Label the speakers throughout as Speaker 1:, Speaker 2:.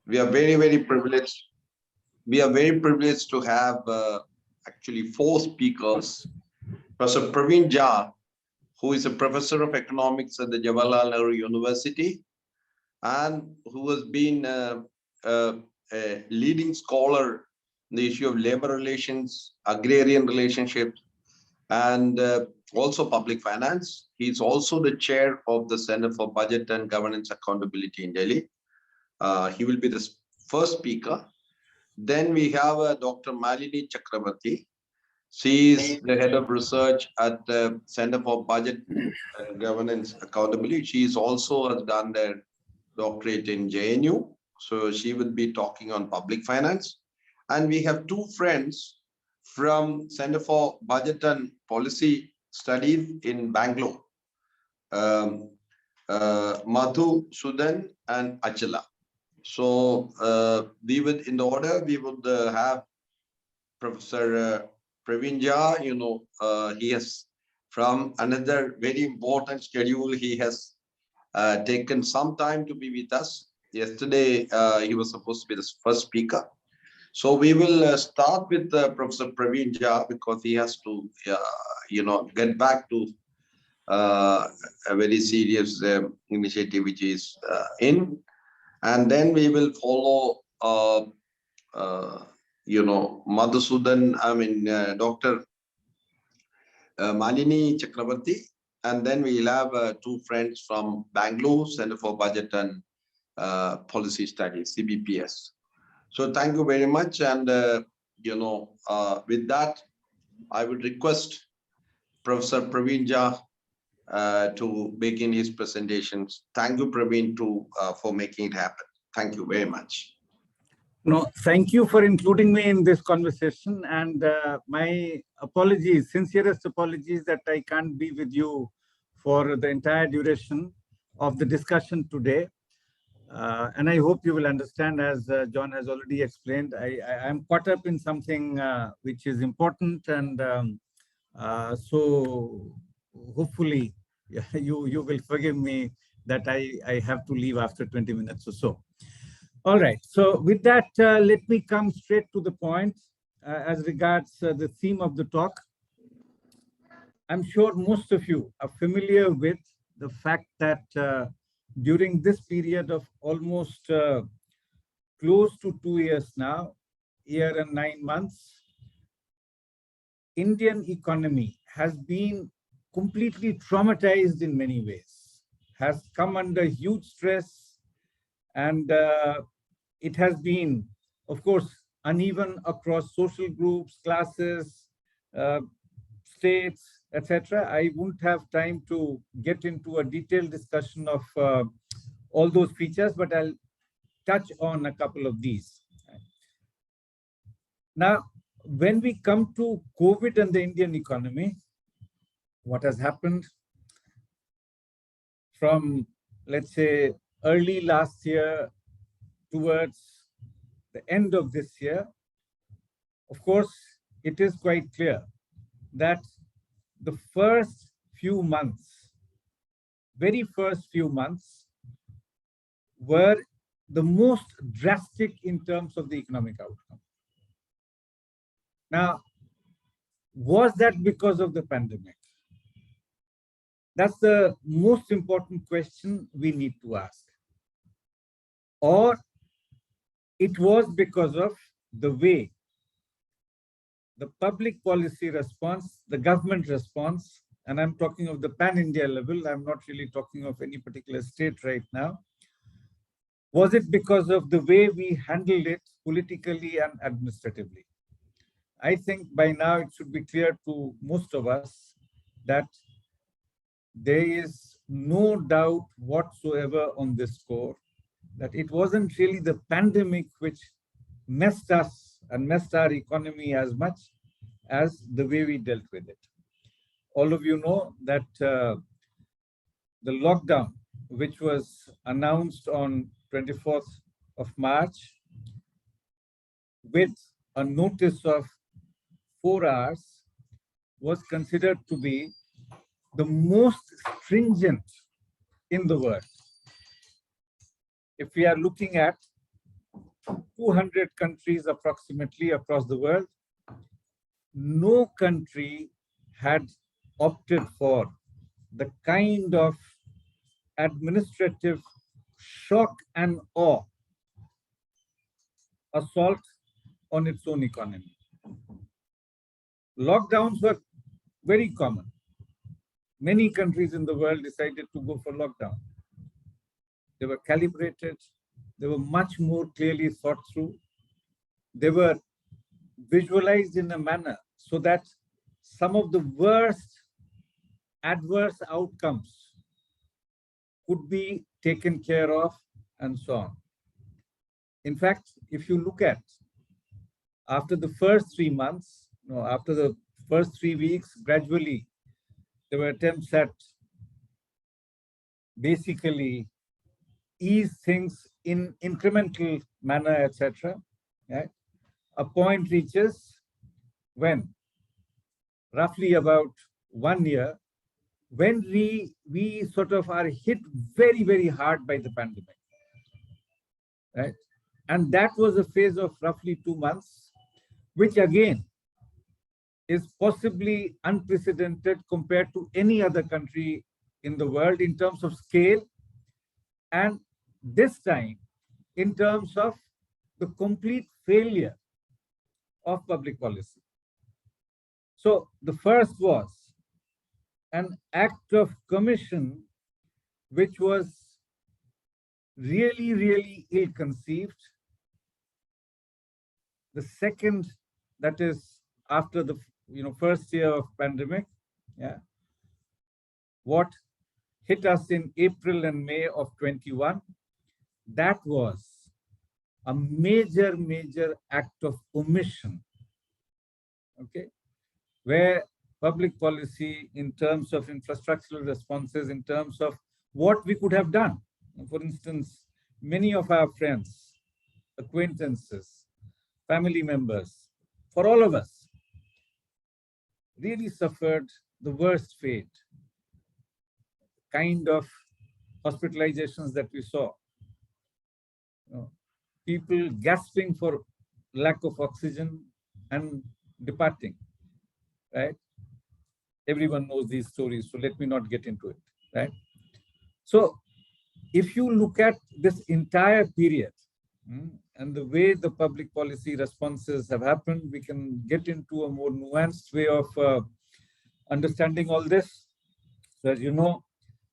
Speaker 1: We are very privileged. We are very privileged to have actually 4 speakers. Professor Praveen Jha, who is a professor of economics at the Jawaharlal Nehru University and who has been a leading scholar in the issue of labor relations, agrarian relationships, and also public finance. He's also the chair of the Center for Budget and Governance Accountability in Delhi. He will be the first speaker. Then we have Dr. Malini Chakrabarti. She is the head of research at the Center for Budget and Governance Accountability. She is also has done their doctorate in JNU. So she will be talking on public finance. And we have 2 friends from Center for Budget and Policy Studies in Bangalore, Madhu Sudan and Achala. So we would, in the order, we would have Professor Praveen Jha. He has, from another very important schedule, he has taken some time to be with us. Yesterday, he was supposed to be the first speaker. So we will start with Professor Praveen Jha because he has to, get back to a very serious initiative which is in. And then we will follow, Madhusudan, Dr. Malini Chakrabarti. And then we'll have 2 friends from Bangalore, Center for Budget and Policy Studies, CBPS. So thank you very much. And, with that, I would request Professor Praveen Jha to begin his presentations. Thank you, Praveen, for making it happen. Thank you very much.
Speaker 2: No, thank you for including me in this conversation. And my apologies, sincerest apologies that I can't be with you for the entire duration of the discussion today. And I hope you will understand, as John has already explained, I am caught up in something which is important, and so hopefully you will forgive me that I have to leave after 20 minutes or so. All right, so with that, let me come straight to the point as regards the theme of the talk. I'm sure most of you are familiar with the fact that during this period of almost close to 2 years now, year and 9 months, Indian economy has been completely traumatized in many ways, has come under huge stress, and it has been, of course, uneven across social groups, classes, states, etc. I won't have time to get into a detailed discussion of all those features, but I'll touch on a couple of these. Now, when we come to COVID and the Indian economy, what has happened from, let's say, early last year towards the end of this year, of course, it is quite clear that the first few months, very first few months, were the most drastic in terms of the economic outcome. Now, was that because of the pandemic? That's the most important question we need to ask. Or it was because of the way the public policy response, the government response, and I'm talking of the pan-India level, I'm not really talking of any particular state right now. Was it because of the way we handled it politically and administratively? I think by now it should be clear to most of us that there is no doubt whatsoever on this score, that it wasn't really the pandemic which messed us and messed our economy as much as the way we dealt with it. All of you know that the lockdown, which was announced on 24th of March with a notice of 4 hours, was considered to be the most stringent in the world. If we are looking at 200 countries approximately across the world, no country had opted for the kind of administrative shock and awe assault on its own economy. Lockdowns were very common. Many countries in the world decided to go for lockdown. They were calibrated, they were much more clearly thought through. They were visualized in a manner so that some of the worst adverse outcomes could be taken care of and so on. In fact, if you look at after the first 3 months, after the first 3 weeks, gradually there were attempts at basically ease things in incremental manner, etc. Right? A point reaches when roughly about 1 year, when we sort of are hit very, very hard by the pandemic, right? And that was a phase of roughly 2 months, which again is possibly unprecedented compared to any other country in the world in terms of scale, and this time in terms of the complete failure of public policy. So the first was an act of commission which was really, really ill-conceived. The second, that is after the first year of pandemic, what hit us in April and May of 21, that was a major, major act of omission, okay, where public policy in terms of infrastructural responses, in terms of what we could have done. For instance, many of our friends, acquaintances, family members, for all of us, really suffered the worst fate. Kind of hospitalizations that we saw, people gasping for lack of oxygen and departing, right? Everyone knows these stories, so let me not get into it, right? So if you look at this entire period and the way the public policy responses have happened, we can get into a more nuanced way of understanding all this. So as you know,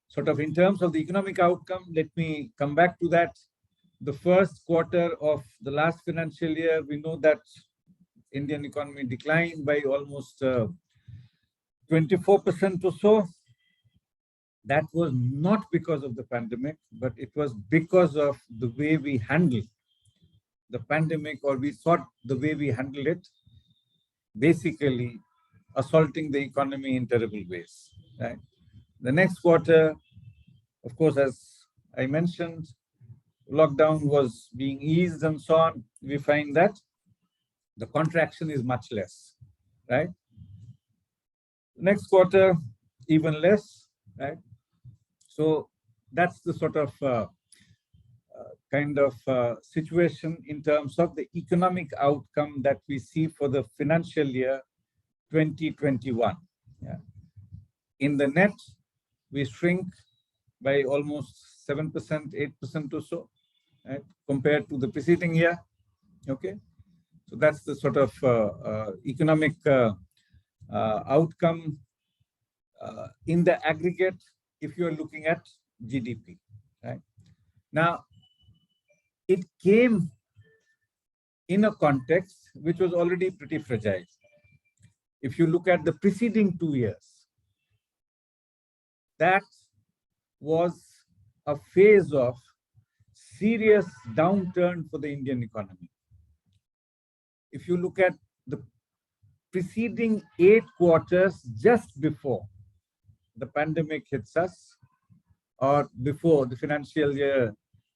Speaker 2: sort of in terms of the economic outcome, let me come back to that. The first quarter of the last financial year, we know that Indian economy declined by almost 24% or so. That was not because of the pandemic, but it was because of the way we handled the pandemic, or we thought the way we handled it, basically assaulting the economy in terrible ways, right? The next quarter, of course, as I mentioned, lockdown was being eased and so on. We find that the contraction is much less, right? Next quarter, even less, right? So that's the sort of situation in terms of the economic outcome that we see for the financial year 2021. Yeah. In the net, we shrink by almost 7%, 8% or so, right, compared to the preceding year. Okay, so that's the sort of economic outcome in the aggregate if you are looking at GDP, right? Now, it came in a context which was already pretty fragile. If you look at the preceding 2 years, that was a phase of serious downturn for the Indian economy. If you look at the preceding 8 quarters just before the pandemic hits us, or before the financial year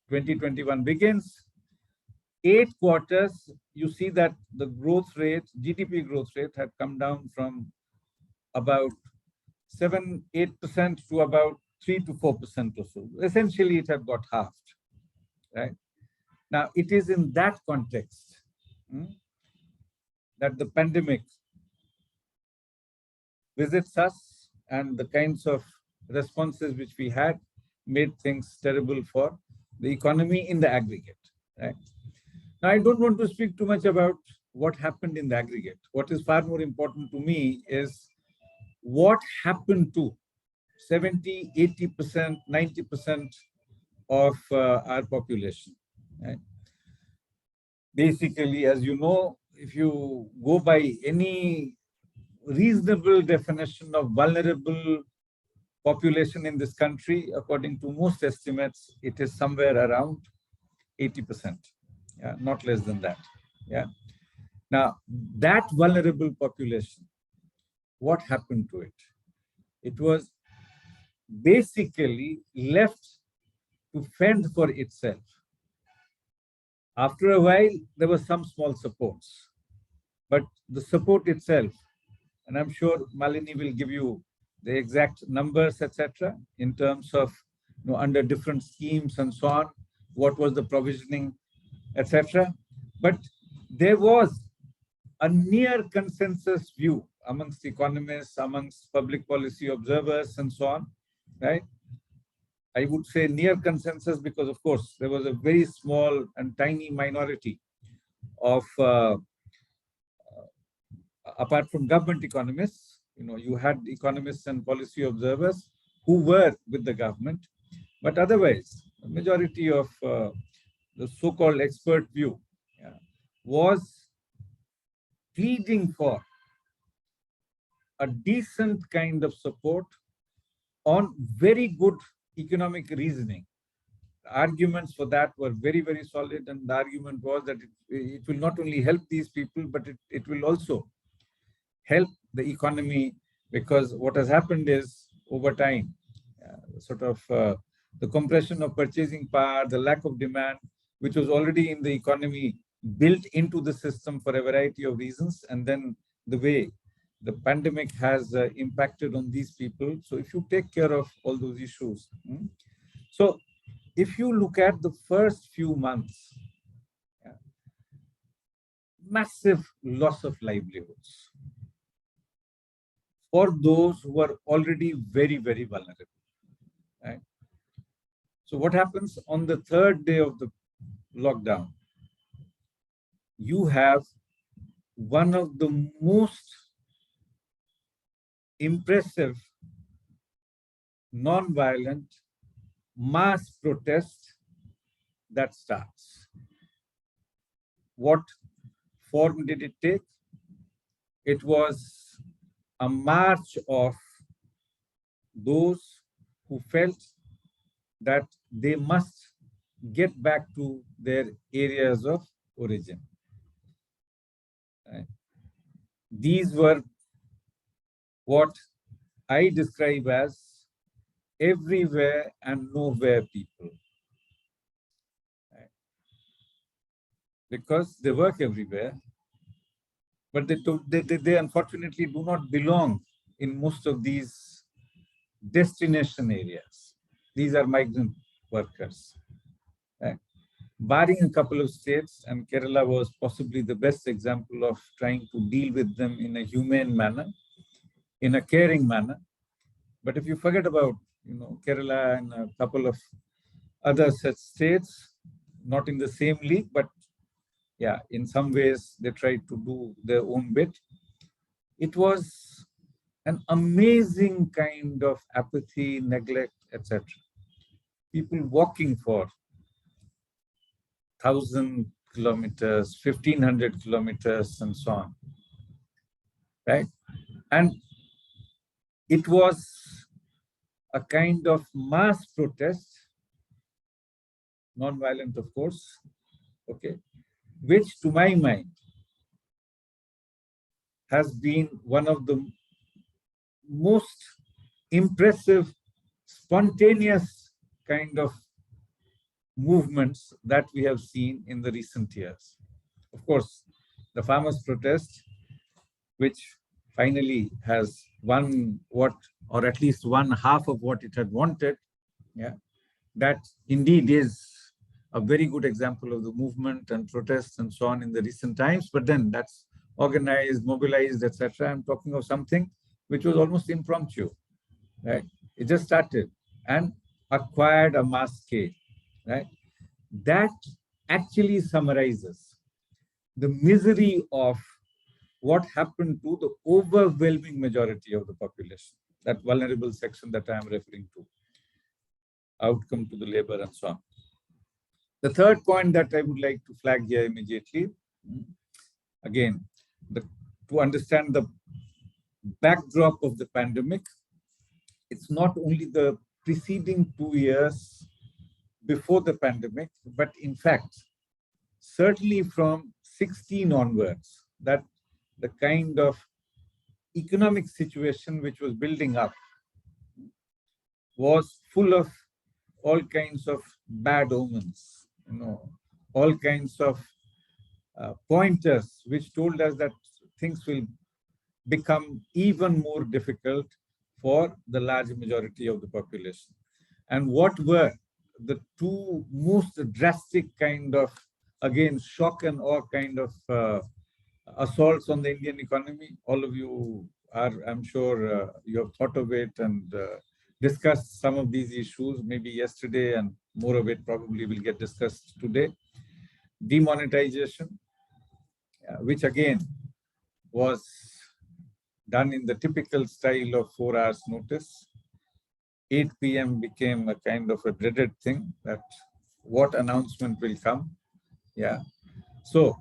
Speaker 2: 2021 begins, 8 quarters, you see that the growth rate, GDP growth rate, had come down from about 7-8% to about 3 to 4% or so. Essentially, it had got halved, right? Now, it is in that context that the pandemic visits us, and the kinds of responses which we had made things terrible for the economy in the aggregate. Right? Now, I don't want to speak too much about what happened in the aggregate. What is far more important to me is what happened to 70, 80%, 90% of our population. Right? Basically, as you know, if you go by any reasonable definition of vulnerable population in this country, according to most estimates, it is somewhere around 80%, yeah, not less than that. Yeah. Now, that vulnerable population, what happened to it? It was basically left to fend for itself. After a while, there were some small supports, but the support itself, and I'm sure Malini will give you the exact numbers, etc., in terms of, under different schemes and so on, what was the provisioning, etc. But there was a near consensus view amongst economists, amongst public policy observers, and so on, right? I would say near consensus because, of course, there was a very small and tiny minority of, apart from government economists, you had economists and policy observers who were with the government, but otherwise, the majority of the so-called expert view was pleading for a decent kind of support on very good economic reasoning. The arguments for that were very, very solid, and the argument was that it will not only help these people, but it will also help the economy, because what has happened is over time, the compression of purchasing power, the lack of demand, which was already in the economy, built into the system for a variety of reasons, and then the way the pandemic has impacted on these people. So if you take care of all those issues, so if you look at the first few months, massive loss of livelihoods for those who are already very, very vulnerable. Right? So what happens on the third day of the lockdown? You have one of the most impressive non-violent mass protest that starts. What form did it take? It was a march of those who felt that they must get back to their areas of origin. These were what I describe as everywhere and nowhere people. Because they work everywhere, but they unfortunately do not belong in most of these destination areas. These are migrant workers. Barring a couple of states, and Kerala was possibly the best example of trying to deal with them in a humane manner, in a caring manner. But if you forget about, Kerala and a couple of other such states, not in the same league, but yeah, in some ways they tried to do their own bit. It was an amazing kind of apathy, neglect, etc. People walking for 1,000 kilometers, 1,500 kilometers, and so on. Right? And it was a kind of mass protest, non-violent, of course, okay, which to my mind has been one of the most impressive, spontaneous kind of movements that we have seen in the recent years. Of course, the farmers' protest, which finally has won what, or at least one half of what it had wanted, yeah, that indeed is a very good example of the movement and protests and so on in the recent times, but then that's organized, mobilized, etc. I'm talking of something which was almost impromptu, right? It just started and acquired a mass scale, right? That actually summarizes the misery of what happened to the overwhelming majority of the population, that vulnerable section that I am referring to, outcome to the labor and so on. The third point that I would like to flag here immediately, again, to understand the backdrop of the pandemic, it's not only the preceding 2 years before the pandemic, but in fact, certainly from 16 onwards, that the kind of economic situation which was building up was full of all kinds of bad omens, all kinds of pointers which told us that things will become even more difficult for the large majority of the population. And what were the two most drastic kind of, again, shock and awe kind of assaults on the Indian economy? All of you are, I'm sure, you have thought of it and discussed some of these issues maybe yesterday, and more of it probably will get discussed today. Demonetization, which again was done in the typical style of 4 hours notice. 8 p.m. became a kind of a dreaded thing, that what announcement will come. Yeah. So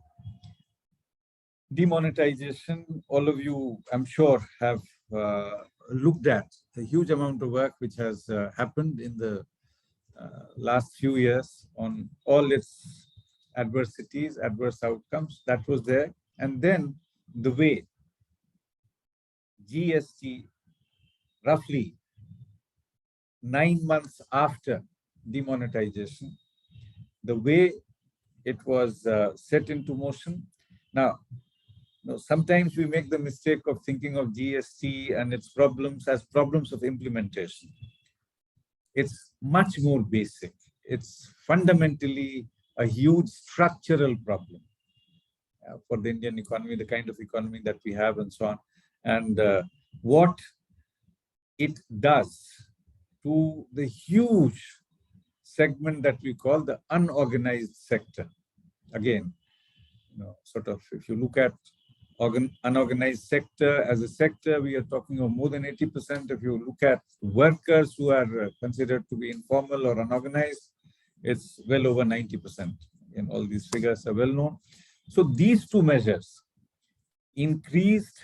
Speaker 2: demonetization, all of you, I'm sure, have looked at the huge amount of work which has happened in the last few years on all its adversities, adverse outcomes. That was there. And then the way GST, roughly 9 months after demonetization, the way it was set into motion. Now, sometimes we make the mistake of thinking of GST and its problems as problems of implementation. It's much more basic. It's fundamentally a huge structural problem for the Indian economy, the kind of economy that we have and so on. And what it does to the huge segment that we call the unorganized sector. Again, sort of, if you look at unorganized sector as a sector, we are talking of more than 80%. If you look at workers who are considered to be informal or unorganized, it's well over 90%. And all these figures are well known. So these two measures increased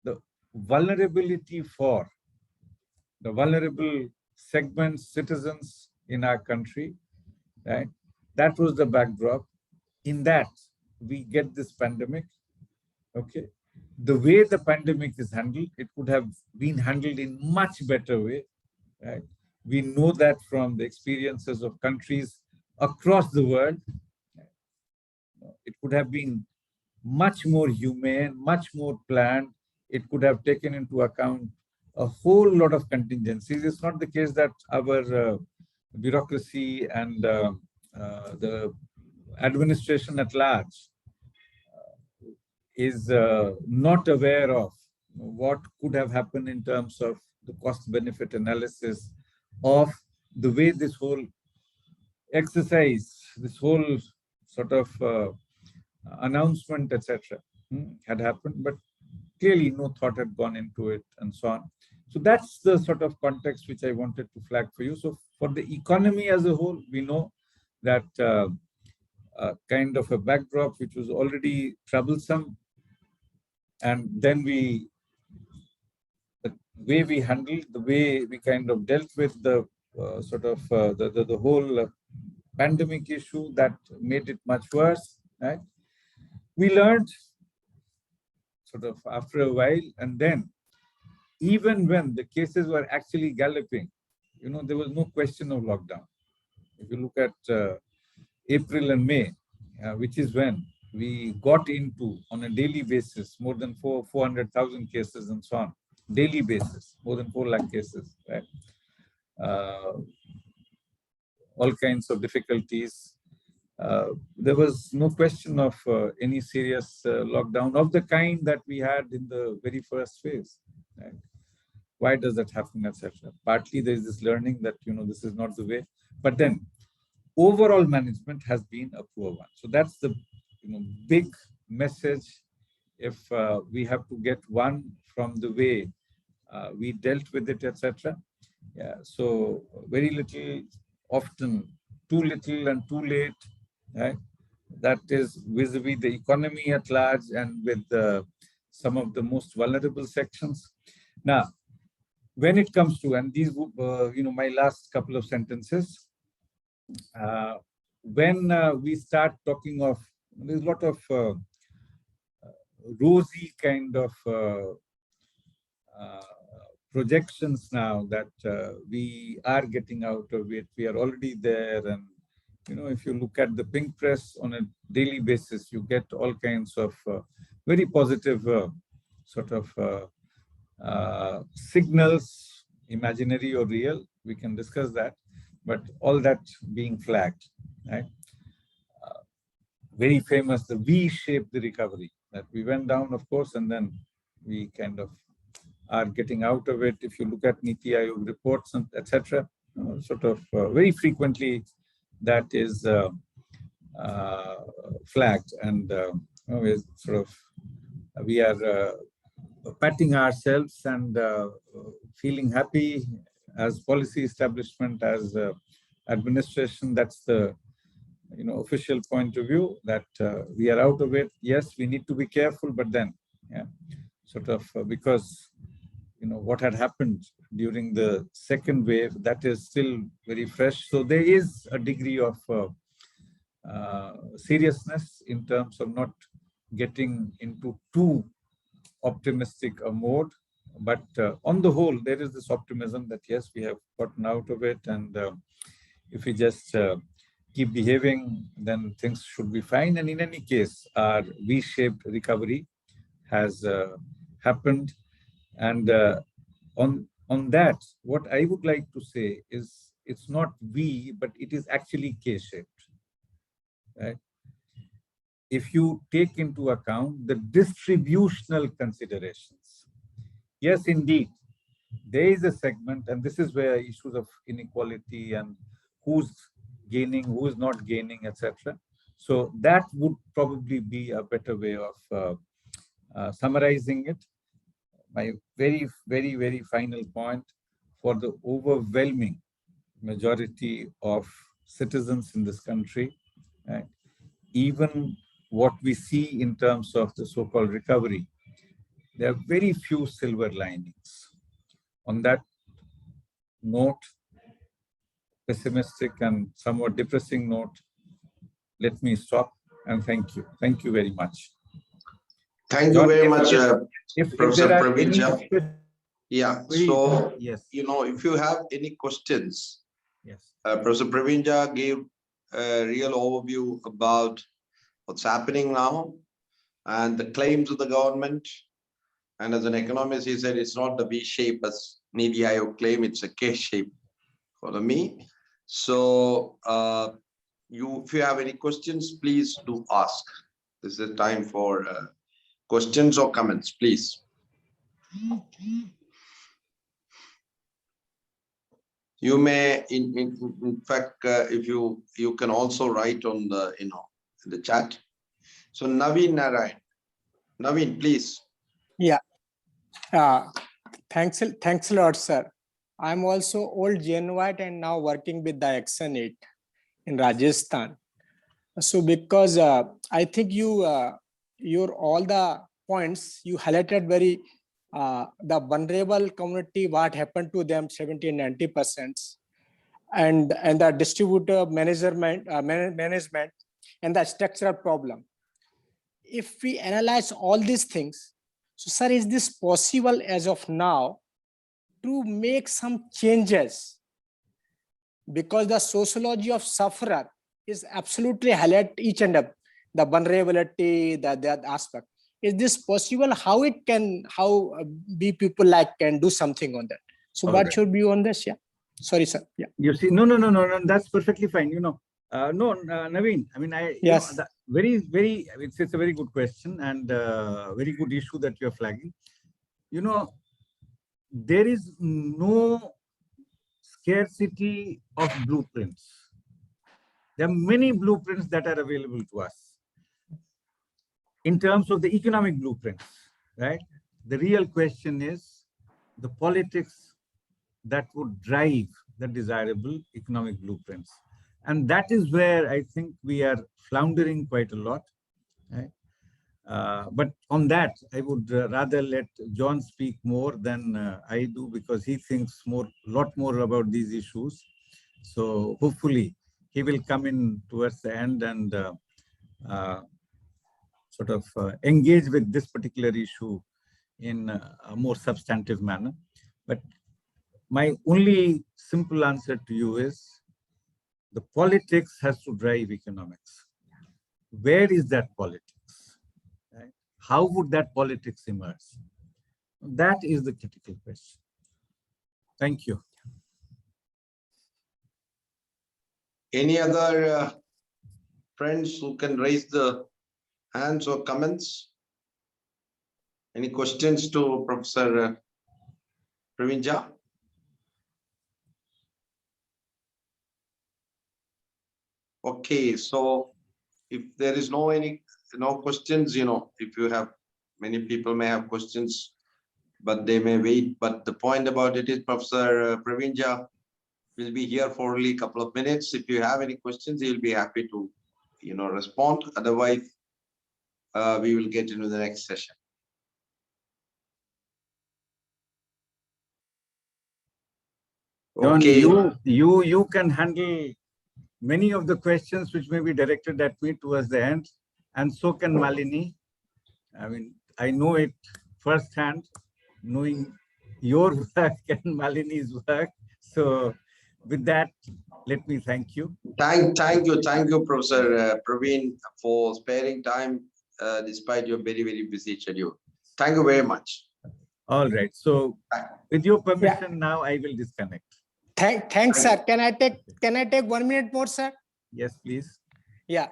Speaker 2: the vulnerability for the vulnerable segments, citizens in our country, right? That was the backdrop. In that, we get this pandemic, okay? The way the pandemic is handled, it could have been handled in much better way, right? We know that from the experiences of countries across the world. It could have been much more humane, much more planned. It could have taken into account a whole lot of contingencies. It's not the case that our bureaucracy and the administration at large is not aware of what could have happened in terms of the cost-benefit analysis of the way this whole exercise, this whole sort of announcement, etc., had happened. But clearly no thought had gone into it and so on. So that's the sort of context which I wanted to flag for you. So for the economy as a whole, we know that kind of a backdrop which was already troublesome, and then the way we handled, the way we kind of dealt with the sort of the whole pandemic issue that made it much worse, right? We learned sort of after a while, and then even when the cases were actually galloping, there was no question of lockdown. If you look at April and May, which is when we got into, on a daily basis, more than 400,000 cases and so on, daily basis, more than 4 lakh cases, right? all kinds of difficulties. There was no question of any serious lockdown of the kind that we had in the very first phase. Right? Why does that happen, etc. Partly there is this learning that this is not the way, but then overall management has been a poor one. So that's the big message. If we have to get one from the way we dealt with it, etc. Yeah. So very little, often too little and too late. Right? That is vis-a-vis the economy at large and with some of the most vulnerable sections. Now, when it comes to, and these, my last couple of sentences, when we start talking of, there's a lot of rosy kind of projections now that we are getting out of it. We are already there, and if you look at the pink press on a daily basis, you get all kinds of very positive sort of signals, imaginary or real. We can discuss that, but all that being flagged, right? Very famous, the V-shaped recovery, that we went down, of course, and then we kind of are getting out of it. If you look at Niti Aayog reports, and etc., sort of very frequently that is flagged, and we are patting ourselves and feeling happy as policy establishment, as administration. That's the official point of view, that we are out of it. Yes, we need to be careful, but then because what had happened during the second wave, that is still very fresh. So there is a degree of seriousness in terms of not getting into too optimistic a mode. But on the whole, there is this optimism that yes, we have gotten out of it, and if we just keep behaving, then things should be fine. And in any case, our V-shaped recovery has happened. And on that, what I would like to say is, it's not V, but it is actually K-shaped. Right? If you take into account the distributional considerations, yes, indeed, there is a segment, and this is where issues of inequality and who's gaining, who is not gaining, etc. So that would probably be a better way of summarizing it. My very, very, very final point: for the overwhelming majority of citizens in this country, right, even what we see in terms of the so-called recovery, there are very few silver linings. On that note, pessimistic and somewhat depressing note, let me stop and thank you. Thank you very much.
Speaker 1: Thank you very much,
Speaker 2: if
Speaker 1: Professor
Speaker 2: there are
Speaker 1: Praveen. Yeah, so,
Speaker 2: yes,
Speaker 1: if you have any questions,
Speaker 2: yes,
Speaker 1: Professor Praveen gave a real overview about what's happening now and the claims of the government. And as an economist, he said it's not the V shape as Niti Aayog claim, it's a K shape economy. So if you have any questions, please do ask. This is the time for questions or comments, please. You may, in fact, if you can also write on the in the chat. So Naveen Narayan, Naveen, please.
Speaker 3: Yeah. Thanks a lot, sir. I'm also old Gen White and now working with the Action 8 in Rajasthan. So because I think your all the points you highlighted very the vulnerable community, what happened to them, 70 and 90%, and the distributor management and the structural problem. If we analyze all these things, so sir, is this possible as of now to make some changes? Because the sociology of sufferer is absolutely highlight each and every, the vulnerability, that aspect. Is this possible? How we people can do something on that? So what should be on this? Yeah. Sorry, sir. Yeah.
Speaker 2: You see, no, that's perfectly fine. Naveen, I mean,
Speaker 3: Yes.
Speaker 2: it's a very good question and very good issue that you're flagging. There is no scarcity of blueprints. There are many blueprints that are available to us in terms of the economic blueprints, right? The real question is the politics that would drive the desirable economic blueprints. And that is where I think we are floundering quite a lot. Right? But on that, I would rather let John speak more than I do, because he thinks a lot more about these issues. So hopefully he will come in towards the end and sort of engage with this particular issue in a more substantive manner. But my only simple answer to you is the politics has to drive economics. Where is that politics? Right? How would that politics emerge? That is the critical question. Thank you.
Speaker 1: Any other friends who can raise the hands or comments? Any questions to Professor Praveen Jha? Okay, so if there is no questions, if you have, many people may have questions, but they may wait. But the point about it is Professor Praveen Jha will be here for only a couple of minutes. If you have any questions, he'll be happy to, respond. Otherwise, we will get into the next session.
Speaker 2: John,
Speaker 1: Okay.
Speaker 2: you can handle many of the questions which may be directed at me towards the end, and so can Malini. I mean, I know it firsthand, knowing your work and Malini's work. So with that, let me thank you.
Speaker 1: Thank you, Professor Praveen, for sparing time despite your very, very busy schedule. Thank you very much.
Speaker 2: All right. So with your permission, now I will disconnect.
Speaker 3: Thanks, sir. Can I take 1 minute more, sir?
Speaker 2: Yes, please.
Speaker 3: Yeah,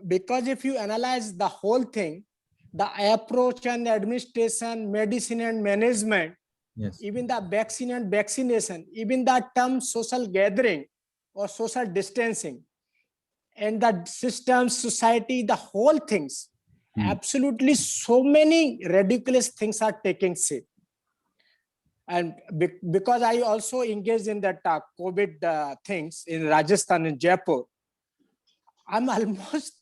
Speaker 3: because if you analyze the whole thing, the approach and the administration, medicine and management,
Speaker 2: yes,
Speaker 3: even the vaccine and vaccination, even the term social gathering or social distancing, and the system, society, the whole things, absolutely so many ridiculous things are taking shape. And because I also engaged in that COVID things in Rajasthan and Jaipur, I'm almost,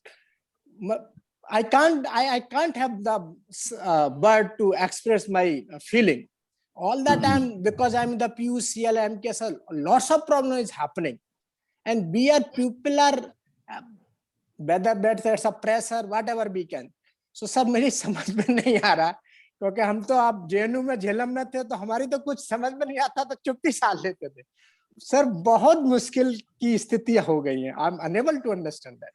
Speaker 3: I can't have the word to express my feeling. All that time, because I'm in the PUCL, MKSL, lots of problem is happening. And people are, whether that's a pressure, whatever we can. So sir, मेरी समझ में नहीं आ रहा, क्योंकि हम तो आप JNU में झेलम में थे, तो हमारी तो कुछ समझ में नहीं आता, तो चुप्पी साध लेते थे. सर बहुत मुश्किल की स्थितियां हो गई हैं. I'm unable to understand that.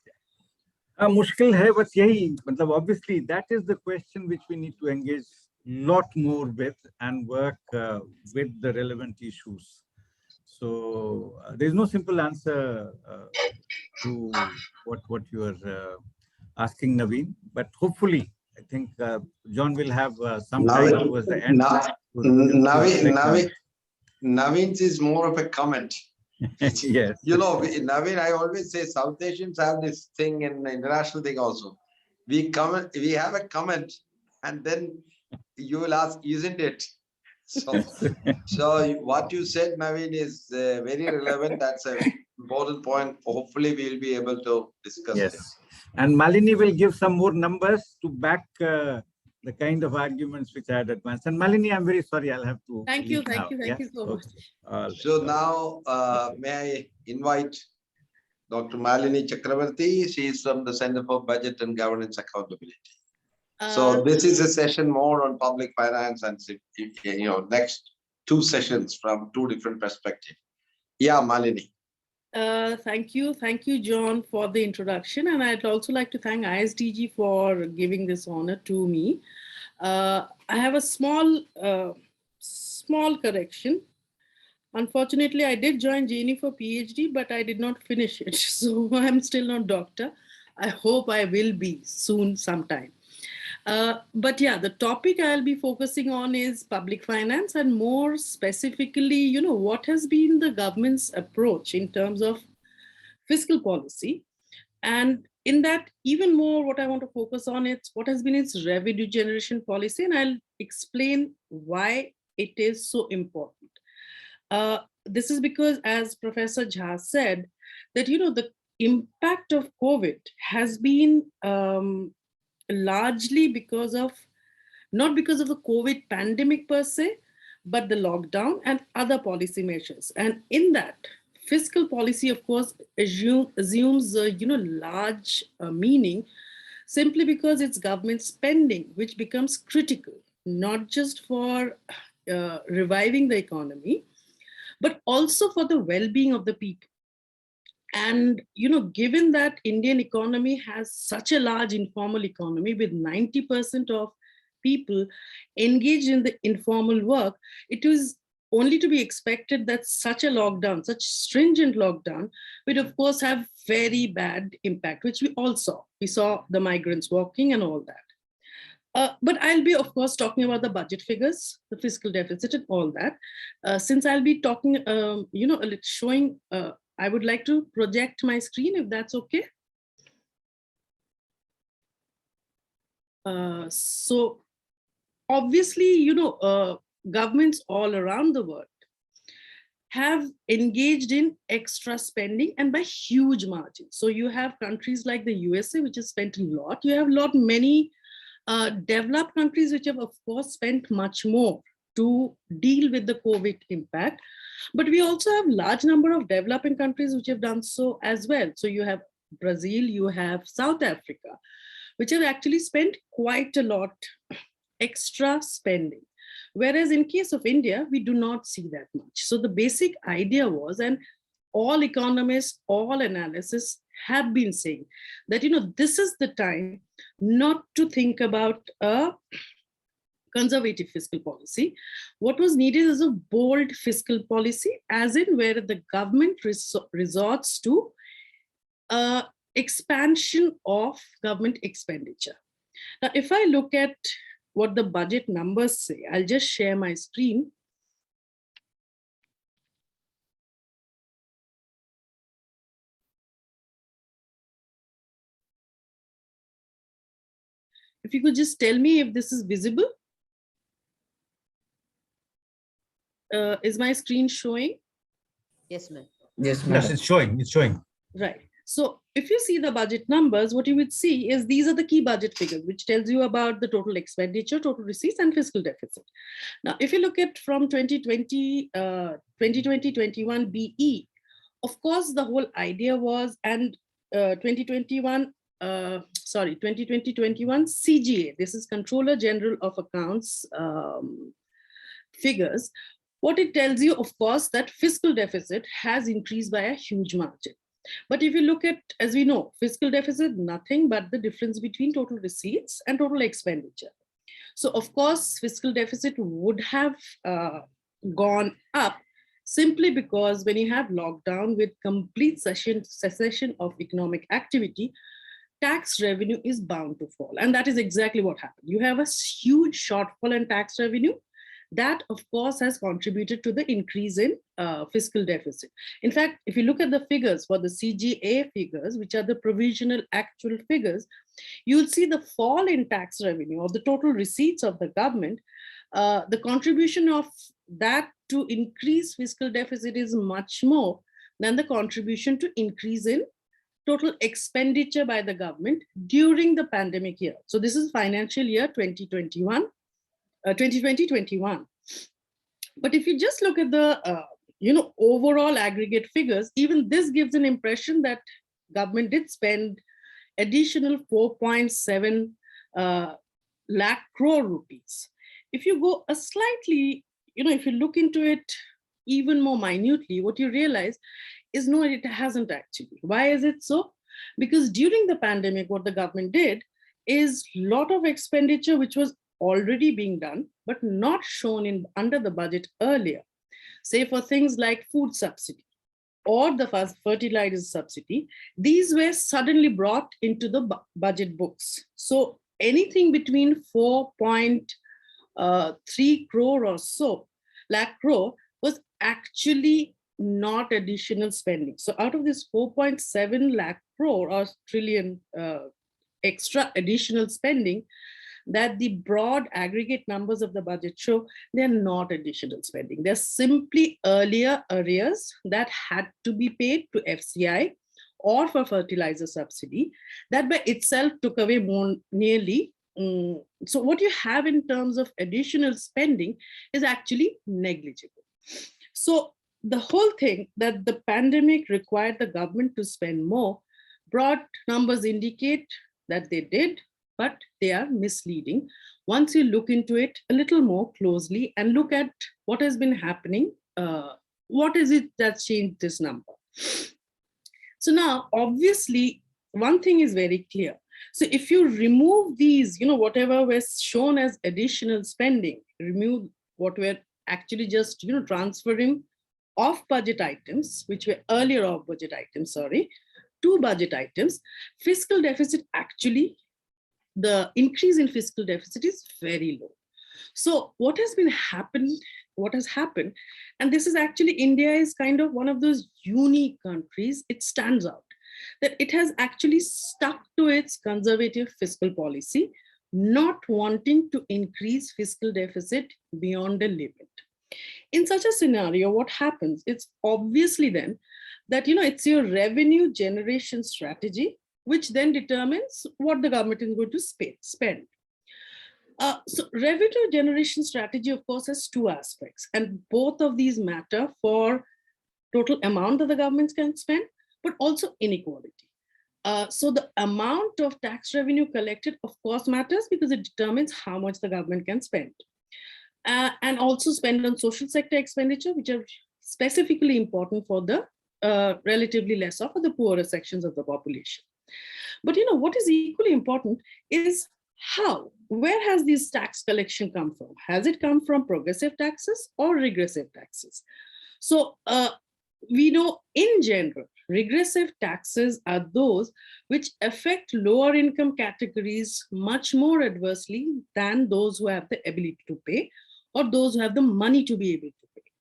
Speaker 2: मुश्किल है, बस यही, मतलब obviously that is the question which we need to engage lot more with and work with the relevant issues. So there is no simple answer to what you are asking, Naveen, but hopefully I think John will have some time towards the end.
Speaker 1: Naveen's is more of a comment.
Speaker 2: Yes.
Speaker 1: Naveen, I always say South Asians have this thing in the international thing also. We have a comment, and then you will ask, isn't it? So what you said, Naveen, is very relevant. That's an important point. Hopefully, we'll be able to discuss it.
Speaker 2: And Malini will give some more numbers to back the kind of arguments which I had advanced. And Malini, I'm very sorry, I'll have to.
Speaker 4: Thank you so much.
Speaker 1: So now, may I invite Dr. Malini Chakravarti? She is from the Center for Budget and Governance Accountability. So this is a session more on public finance and next 2 sessions from 2 different perspectives. Yeah, Malini.
Speaker 4: Thank you, John, for the introduction, and I'd also like to thank ISDG for giving this honor to me. I have a small correction. Unfortunately, I did join JNU for PhD, but I did not finish it. So I'm still not doctor. I hope I will be soon sometime. But yeah, the topic I'll be focusing on is public finance, and more specifically, what has been the government's approach in terms of fiscal policy. And in that, even more, what I want to focus on is what has been its revenue generation policy, and I'll explain why it is so important. This is because, as Professor Jha said, that the impact of COVID has been largely because of not because of the COVID pandemic per se, but the lockdown and other policy measures. And in that, fiscal policy, of course, assumes large meaning simply because it's government spending, which becomes critical, not just for reviving the economy, but also for the well-being of the people. And given that Indian economy has such a large informal economy with 90% of people engaged in the informal work, it is only to be expected that such a lockdown, such stringent lockdown, would of course have very bad impact, which we all saw. We saw the migrants walking and all that. But I'll be, of course, talking about the budget figures, the fiscal deficit, and all that. Since I'll be talking, showing, I would like to project my screen, if that's okay. So obviously, governments all around the world have engaged in extra spending, and by huge margins. So you have countries like the USA, which has spent a lot. You have many developed countries which have, of course, spent much more to deal with the COVID impact. But we also have large number of developing countries which have done so as well. So you have Brazil, you have South Africa, which have actually spent quite a lot extra spending. Whereas in case of India, we do not see that much. So the basic idea was, and all economists, all analysts have been saying that, this is the time not to think about a conservative fiscal policy. What was needed is a bold fiscal policy, as in where the government resorts to expansion of government expenditure. Now, if I look at what the budget numbers say, I'll just share my screen. If you could just tell me if this is visible. Is my screen showing?
Speaker 5: Yes, ma'am.
Speaker 6: Yes, ma'am.
Speaker 2: Yes, it's showing. It's showing.
Speaker 4: Right. So if you see the budget numbers, what you would see is these are the key budget figures, which tells you about the total expenditure, total receipts, and fiscal deficit. Now, if you look at from 2020, 2020-21 BE, of course, the whole idea was, and 2020-21 CGA, this is Controller General of Accounts figures. What it tells you, of course, that fiscal deficit has increased by a huge margin. But if you look at, as we know, fiscal deficit, nothing but the difference between total receipts and total expenditure. So of course, fiscal deficit would have gone up simply because when you have lockdown with complete cessation of economic activity, tax revenue is bound to fall. And that is exactly what happened. You have a huge shortfall in tax revenue. That, of course, has contributed to the increase in fiscal deficit. In fact, if you look at the figures for the CGA figures, which are the provisional actual figures, you'll see the fall in tax revenue of the total receipts of the government. The contribution of that to increase fiscal deficit is much more than the contribution to increase in total expenditure by the government during the pandemic year. So this is financial year 2020-21. But if you just look at the overall aggregate figures, even this gives an impression that government did spend additional 4.7 lakh crore rupees. If you go a slightly, if you look into it even more minutely, what you realize is no, it hasn't actually. Why is it so? Because during the pandemic, what the government did is a lot of expenditure which was already being done, but not shown in under the budget earlier, say for things like food subsidy or the fertilizer subsidy, these were suddenly brought into the budget books. So anything between 4.3 crore or so, lakh crore, was actually not additional spending. So out of this 4.7 lakh crore or trillion extra additional spending, that the broad aggregate numbers of the budget show, they're not additional spending. They're simply earlier arrears that had to be paid to FCI or for fertilizer subsidy, that by itself took away more nearly. So what you have in terms of additional spending is actually negligible. So the whole thing that the pandemic required the government to spend more, broad numbers indicate that they did, but they are misleading once you look into it a little more closely and look at what has been happening. What is it that's changed this number? So now, obviously, one thing is very clear. So if you remove these, whatever was shown as additional spending, remove what were actually just, transferring off budget items, which were earlier off budget items, to budget items, fiscal deficit actually, the increase in fiscal deficit is very low. So what has happened, and this is actually, India is kind of one of those unique countries, it stands out, that it has actually stuck to its conservative fiscal policy, not wanting to increase fiscal deficit beyond a limit. In such a scenario, what happens? It's obviously then that, it's your revenue generation strategy, which then determines what the government is going to spend. So revenue generation strategy, of course, has two aspects, and both of these matter for total amount that the government can spend, but also inequality. So the amount of tax revenue collected, of course, matters because it determines how much the government can spend. And also spend on social sector expenditure, which are specifically important for the relatively lesser, for the poorer sections of the population. But what is equally important is where has this tax collection come from? Has it come from progressive taxes or regressive taxes? So we know in general, regressive taxes are those which affect lower income categories much more adversely than those who have the ability to pay or those who have the money to be able to pay.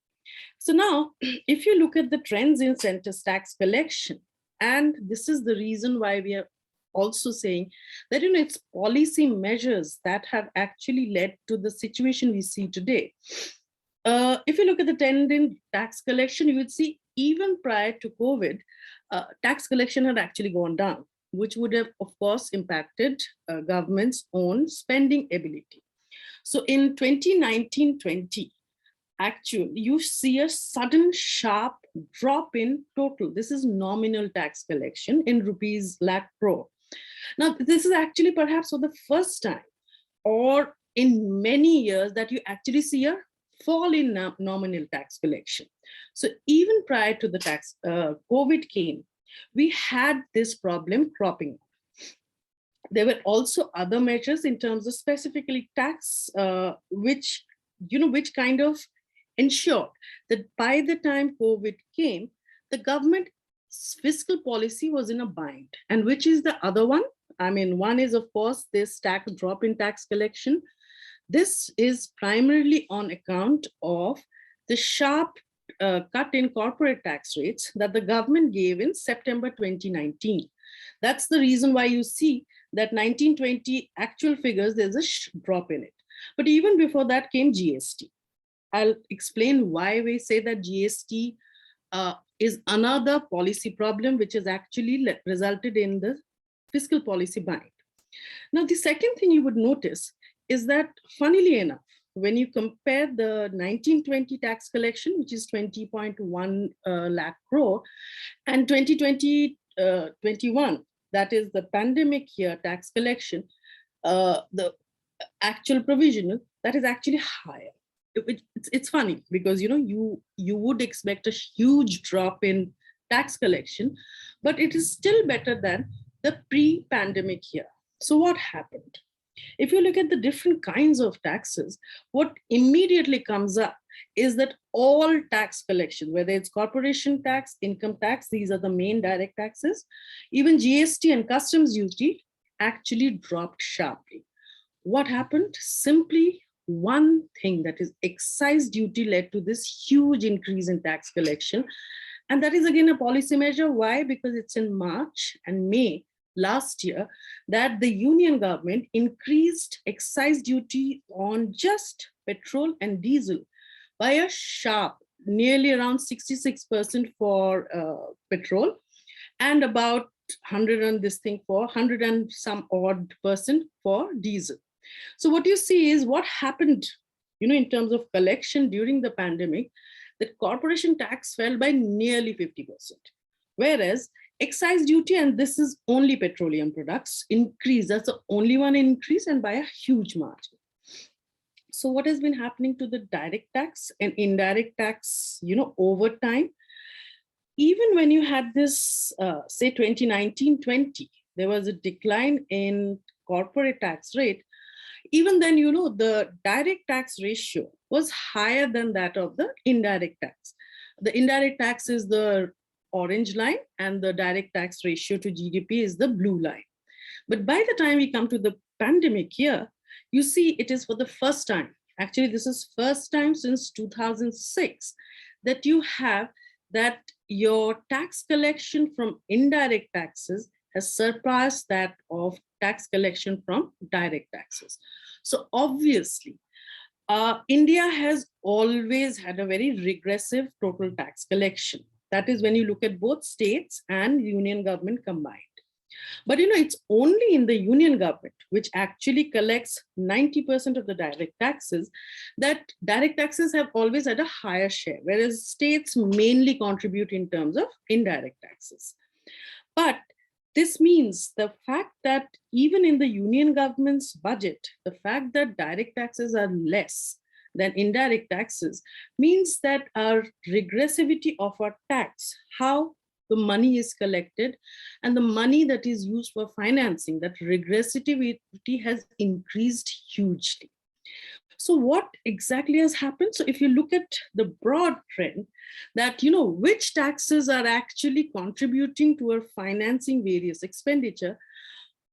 Speaker 4: So now, if you look at the trends in centers tax collection, and this is the reason why we are also saying that it's policy measures that have actually led to the situation we see today. If you look at the trend in tax collection, you would see even prior to COVID, tax collection had actually gone down, which would have, of course, impacted government's own spending ability. So in 2019-20, actually, you see a sudden sharp drop in total. This is nominal tax collection in rupees lakh crore. Now, this is actually perhaps for the first time or in many years that you actually see a fall in nominal tax collection. So even prior to the COVID came, we had this problem cropping up. There were also other measures in terms of specifically tax, which kind of ensured that by the time COVID came, the government's fiscal policy was in a bind. And which is the other one? I mean, one is, of course, this drop in tax collection. This is primarily on account of the sharp cut in corporate tax rates that the government gave in September 2019. That's the reason why you see that 1920 actual figures, there's a drop in it. But even before that came GST. I'll explain why we say that GST is another policy problem, which has actually resulted in the fiscal policy bind. Now, the second thing you would notice is that, funnily enough, when you compare the 1920 tax collection, which is 20.1 lakh crore, and 2020-21, that is the pandemic year tax collection, the actual provisional, that is actually higher. It's funny because you would expect a huge drop in tax collection, but it is still better than the pre-pandemic year. So what happened? If you look at the different kinds of taxes, what immediately comes up is that all tax collection, whether it's corporation tax, income tax, these are the main direct taxes, even GST and customs duty actually dropped sharply. What happened? Simply one thing, that is excise duty, led to this huge increase in tax collection. And that is again a policy measure. Why? Because it's in March and May last year that the union government increased excise duty on just petrol and diesel by a sharp, nearly around 66% for petrol, and about 100 and this thing for 100 and some odd percent for diesel. So what you see is what happened, in terms of collection during the pandemic, the corporation tax fell by nearly 50%, whereas excise duty, and this is only petroleum products, increased. That's the only one increase, and by a huge margin. So what has been happening to the direct tax and indirect tax, over time? Even when you had this, say 2019-20, there was a decline in corporate tax rate. Even then, the direct tax ratio was higher than that of the indirect tax. The indirect tax is the orange line, and the direct tax ratio to GDP is the blue line. But by the time we come to the pandemic year, you see it is for the first time. Actually, this is first time since 2006 that you have that your tax collection from indirect taxes has surpassed that of tax collection from direct taxes. So obviously, India has always had a very regressive total tax collection. That is when you look at both states and union government combined. But it's only in the union government, which actually collects 90% of the direct taxes, that direct taxes have always had a higher share, whereas states mainly contribute in terms of indirect taxes. But this means the fact that even in the union government's budget, the fact that direct taxes are less than indirect taxes means that our regressivity of our tax, how the money is collected, and the money that is used for financing, that regressivity has increased hugely. So what exactly has happened? So if you look at the broad trend that, which taxes are actually contributing to our financing various expenditure,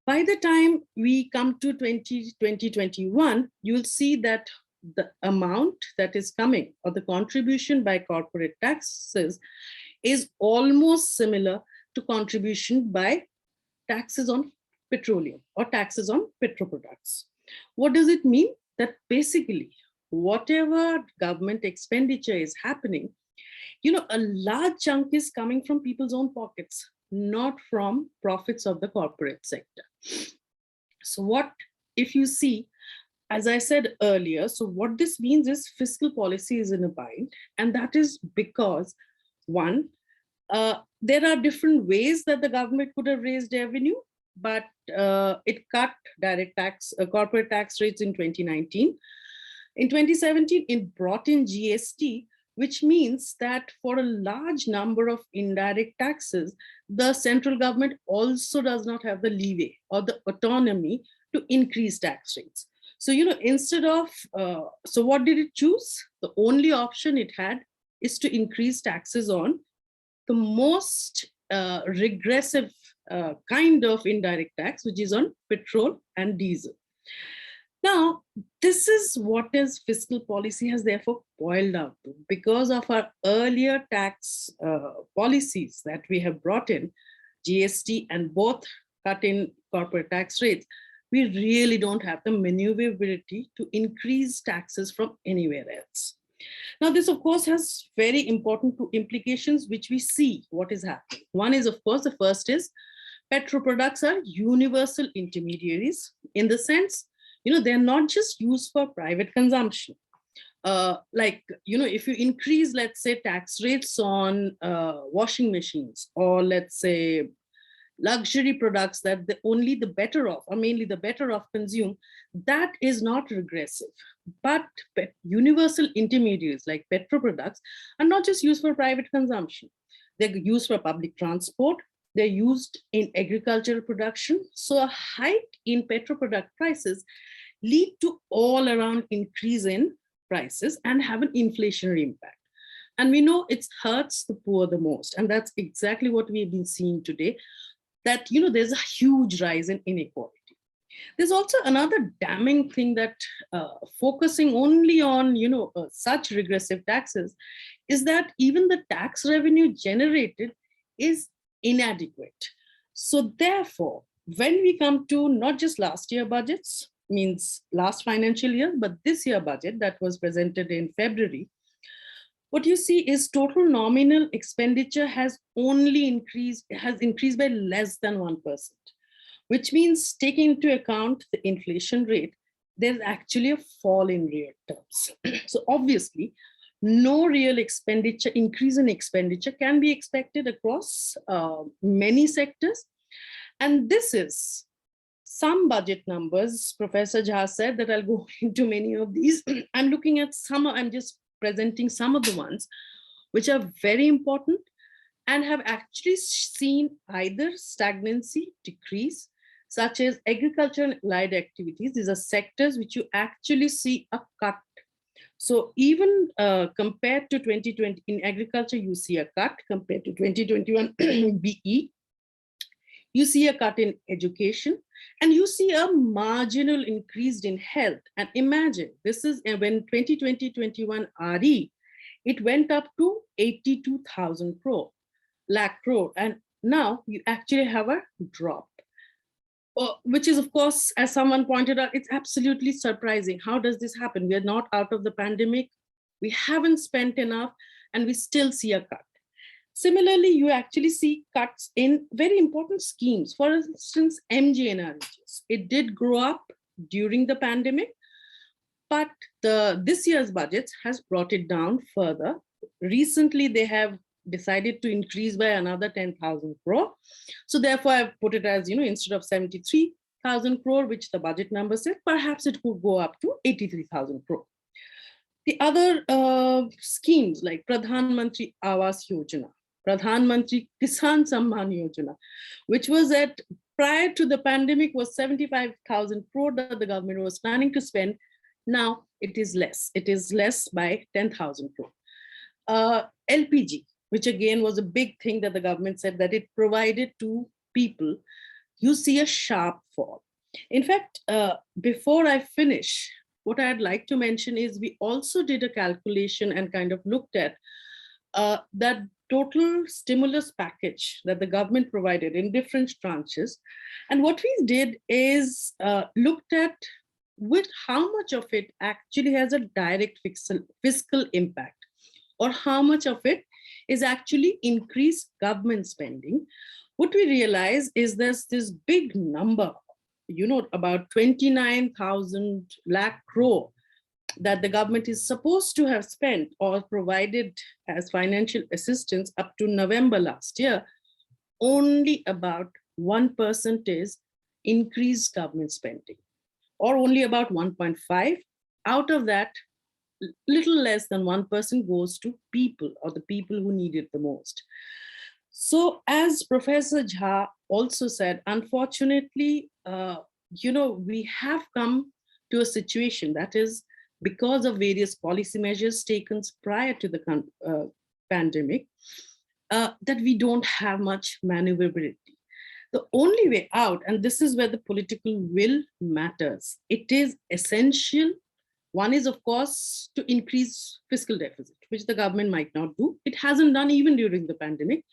Speaker 4: by the time we come to 2021, you'll see that the amount that is coming, or the contribution by corporate taxes, is almost similar to contribution by taxes on petroleum or taxes on petroproducts. What does it mean? That basically, whatever government expenditure is happening, a large chunk is coming from people's own pockets, not from profits of the corporate sector. So what, if you see, as I said earlier, so what this means is fiscal policy is in a bind, and that is because, one, there are different ways that the government could have raised revenue, but it cut direct tax, corporate tax rates in 2019. In 2017, it brought in GST, which means that for a large number of indirect taxes, the central government also does not have the leeway or the autonomy to increase tax rates. So, instead of, so what did it choose? The only option it had is to increase taxes on the most regressive kind of indirect tax, which is on petrol and diesel. Now, this is what is fiscal policy has therefore boiled out to. Because of our earlier tax policies that we have brought in, GST and both cut in corporate tax rates, we really don't have the maneuverability to increase taxes from anywhere else. Now, this, of course, has very important implications, which we see what is happening. One is, of course, the first is petroproducts are universal intermediaries in the sense, they're not just used for private consumption. If you increase, let's say, tax rates on washing machines, or let's say luxury products that only the better off, or mainly the better off consume, that is not regressive. But universal intermediaries like petroproducts are not just used for private consumption. They're used for public transport. They're used in agricultural production. So a hike in petroproduct prices lead to all around increase in prices and have an inflationary impact. And we know it hurts the poor the most. And that's exactly what we've been seeing today, that, there's a huge rise in inequality. There's also another damning thing that focusing only on, such regressive taxes is that even the tax revenue generated is inadequate. So therefore, when we come to not just last year budgets, means last financial year, but this year budget that was presented in February, what you see is total nominal expenditure has increased by less than 1%, which means taking into account the inflation rate, there's actually a fall in real terms. So obviously, no real increase in expenditure can be expected across many sectors. And this is some budget numbers. Professor Jha said that I'll go into many of these. I'm looking at I'm just presenting some of the ones which are very important and have actually seen either stagnancy, decrease, such as agriculture and allied activities. These are sectors which you actually see a cut. So even compared to 2020 in agriculture, you see a cut compared to 2021 BE. You see a cut in education, and you see a marginal increase in health. And imagine, this is when 2020-21 RE, it went up to 82,000 lakh crore. And now you actually have a drop, which is, of course, as someone pointed out, it's absolutely surprising. How does this happen? We are not out of the pandemic. We haven't spent enough, and we still see a cut. Similarly, you actually see cuts in very important schemes. For instance, MGNREGs. It did grow up during the pandemic, but this year's budget has brought it down further. Recently, they have decided to increase by another 10,000 crore. So therefore, I've put it as, instead of 73,000 crore, which the budget number said, perhaps it could go up to 83,000 crore. The other schemes like Pradhan Mantri Awas Yojana, Pradhan Mantri Kisan Samman Yojana, which was prior to the pandemic was 75,000 crore that the government was planning to spend. Now it is less. It is less by 10,000 crore. LPG, which again was a big thing that the government said that it provided to people, you see a sharp fall. In fact, before I finish, what I'd like to mention is we also did a calculation and kind of looked at that total stimulus package that the government provided in different tranches. And what we did is looked at with how much of it actually has a direct fiscal impact, or how much of it is actually increased government spending. What we realize is there's this big number, about 29,000 lakh crore that the government is supposed to have spent or provided as financial assistance up to November last year. Only about 1% is increased government spending, or only about 1.5. Out of that, little less than 1% goes to people, or the people who need it the most. So as Professor Jha also said, unfortunately, we have come to a situation that is because of various policy measures taken prior to the pandemic, that we don't have much maneuverability. The only way out, and this is where the political will matters, it is essential. One is, of course, to increase fiscal deficit, which the government might not do. It hasn't done even during the pandemic.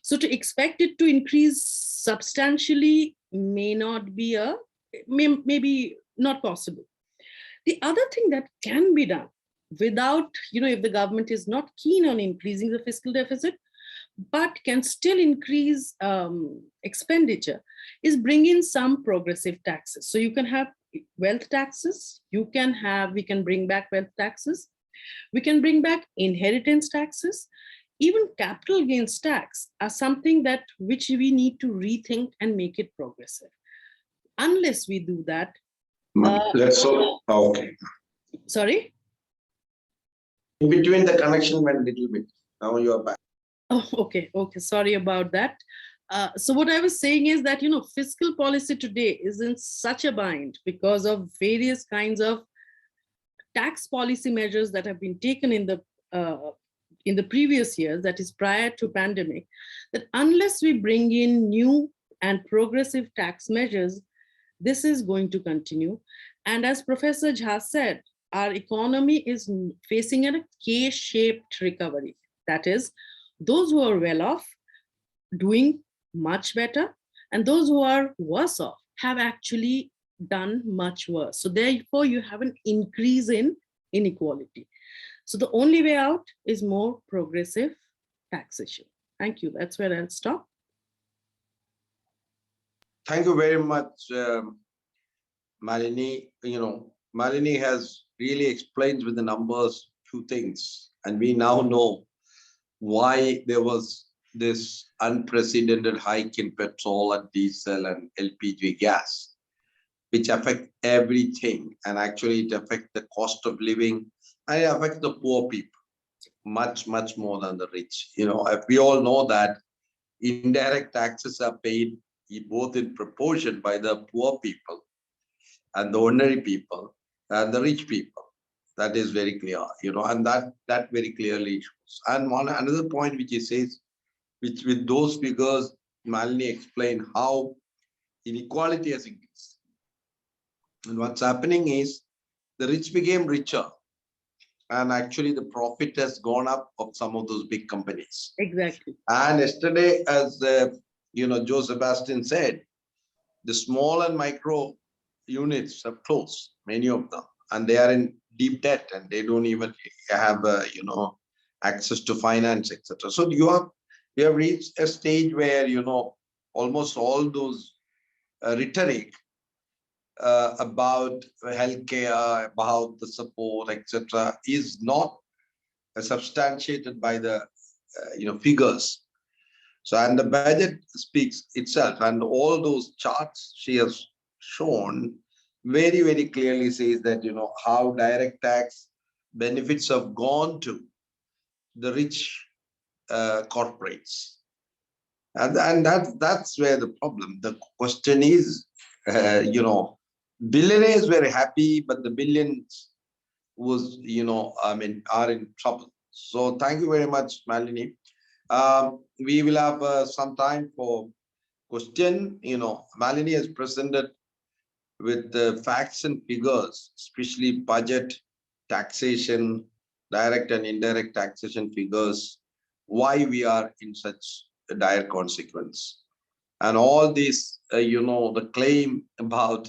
Speaker 4: So to expect it to increase substantially may not be maybe not possible. The other thing that can be done without, if the government is not keen on increasing the fiscal deficit, but can still increase expenditure, is bring in some progressive taxes. So you can have wealth taxes, we can bring back wealth taxes, we can bring back inheritance taxes, even capital gains tax are something which we need to rethink and make it progressive. Unless we do that.
Speaker 1: Okay.
Speaker 4: Sorry?
Speaker 1: In between the connection went a little bit. Now you are back.
Speaker 4: Oh, okay. Sorry about that. So what I was saying is that, fiscal policy today is in such a bind because of various kinds of tax policy measures that have been taken in the previous years, that is prior to pandemic, that unless we bring in new and progressive tax measures, this is going to continue. And as Professor Jha said, our economy is facing a K-shaped recovery. That is, those who are well off doing much better, and those who are worse off have actually done much worse. So therefore, you have an increase in inequality. So the only way out is more progressive taxation. Thank you. That's where I'll stop.
Speaker 1: Thank you very much, Malini. Malini has really explained with the numbers few things, and we now know why there was this unprecedented hike in petrol and diesel and LPG gas, which affect everything, and actually it affects the cost of living, and it affects the poor people much more than the rich. We all know that indirect taxes are paid both in proportion by the poor people and the ordinary people and the rich people. That is very clear, and that very clearly shows. And another point which he says, which with those figures, Malini explained how inequality has increased. And what's happening is the rich became richer, and actually the profit has gone up of some of those big companies.
Speaker 4: Exactly.
Speaker 1: And yesterday, as Joe Sebastian said, the small and micro units have closed, many of them, and they are in deep debt, and they don't even have access to finance, etc. So we have reached a stage where almost all those rhetoric about healthcare, about the support, etc., is not substantiated by the figures. So, and the budget speaks itself, and all those charts she has shown very clearly says that how direct tax benefits have gone to the rich corporates, and that's where the problem. The question is, billionaires were happy, but the billions was are in trouble. So thank you very much, Malini. We will have some time for question. Malini has presented with the facts and figures, especially budget, taxation, direct and indirect taxation figures, why we are in such a dire consequence. And all this, the claim about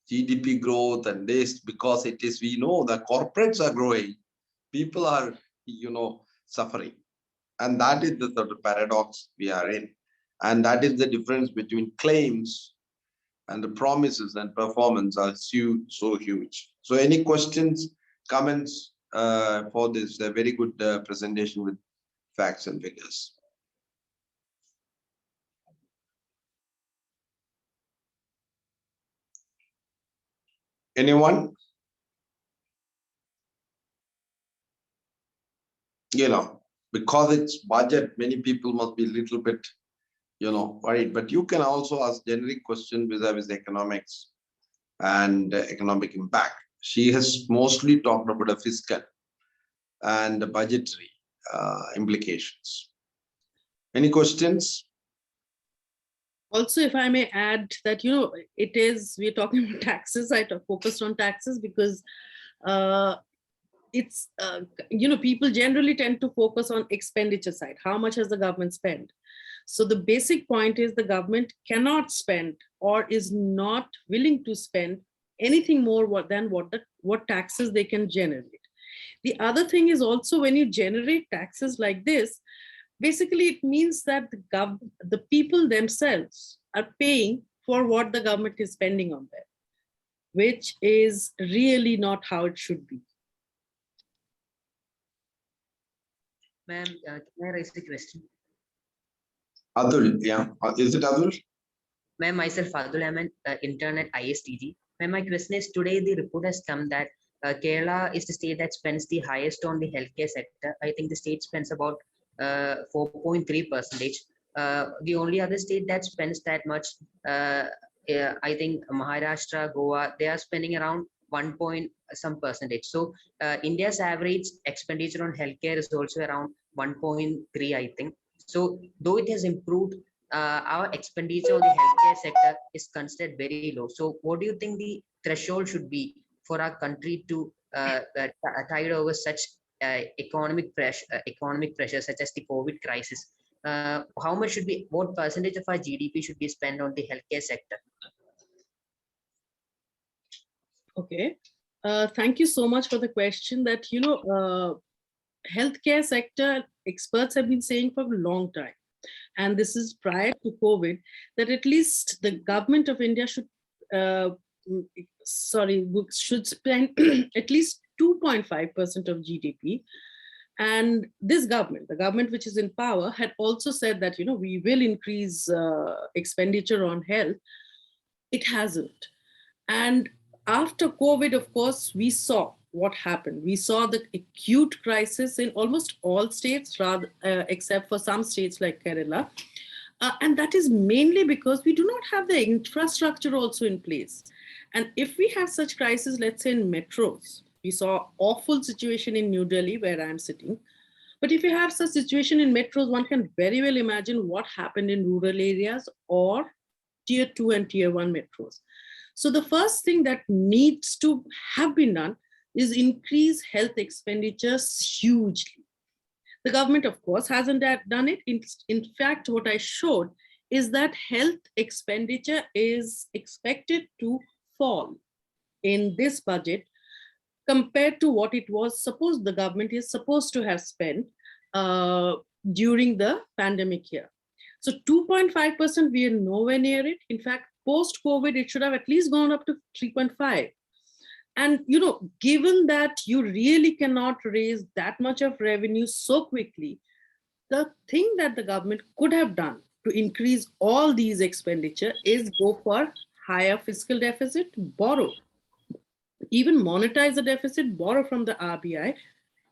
Speaker 1: GDP growth and this, because it is, we know the corporates are growing, people are, suffering. And that is the sort of paradox we are in. And that is the difference between claims and the promises and performance are so huge. So any questions, comments for this very good presentation with facts and figures? Anyone? Because it's budget, many people must be a little bit, worried. But you can also ask generic questions vis-a-vis economics and economic impact. She has mostly talked about the fiscal and the budgetary implications. Any questions?
Speaker 4: Also, if I may add that, we're talking about taxes. I focused on taxes because it's, people generally tend to focus on expenditure side. How much has the government spent? So the basic point is the government cannot spend or is not willing to spend anything more than what taxes they can generate. The other thing is also, when you generate taxes like this, basically it means that the people themselves are paying for what the government is spending on them, which is really not how it should be.
Speaker 5: Ma'am, can I raise a question?
Speaker 1: Adul, yeah. Is it Adul?
Speaker 5: Ma'am, myself, Adul, I'm an intern at ISDG. Ma'am, my question is, today the report has come that Kerala is the state that spends the highest on the healthcare sector. I think the state spends about 4.3%. The only other state that spends that much, I think Maharashtra, Goa, they are spending around 1 point some percentage. So India's average expenditure on healthcare is also around 1.3, I think. So though it has improved, our expenditure on the healthcare sector is considered very low. So what do you think the threshold should be for our country to tide over such economic pressure such as the COVID crisis? How much should be, what percentage of our GDP should be spent on the healthcare sector?
Speaker 4: Okay. Thank you so much for the question. That, healthcare sector experts have been saying for a long time, and this is prior to COVID, that at least the government of India should should spend at least 2.5% of GDP. And this government, the government which is in power, had also said that, we will increase expenditure on health. It hasn't. And after COVID, of course, we saw what happened. We saw the acute crisis in almost all states, except for some states like Kerala. And that is mainly because we do not have the infrastructure also in place. And if we have such crises, let's say in metros, we saw awful situation in New Delhi, where I'm sitting. But if you have such situation in metros, one can very well imagine what happened in rural areas or tier 2 and tier 1 metros. So the first thing that needs to have been done is increase health expenditures hugely. The government, of course, hasn't done it. In fact, what I showed is that health expenditure is expected to fall in this budget compared to what it was supposed, the government is supposed to have spent during the pandemic year. So 2.5%, we are nowhere near it. In fact, post-COVID, it should have at least gone up to 3.5. And, given that you really cannot raise that much of revenue so quickly, the thing that the government could have done to increase all these expenditure is go for higher fiscal deficit, borrow, even monetize the deficit, borrow from the RBI,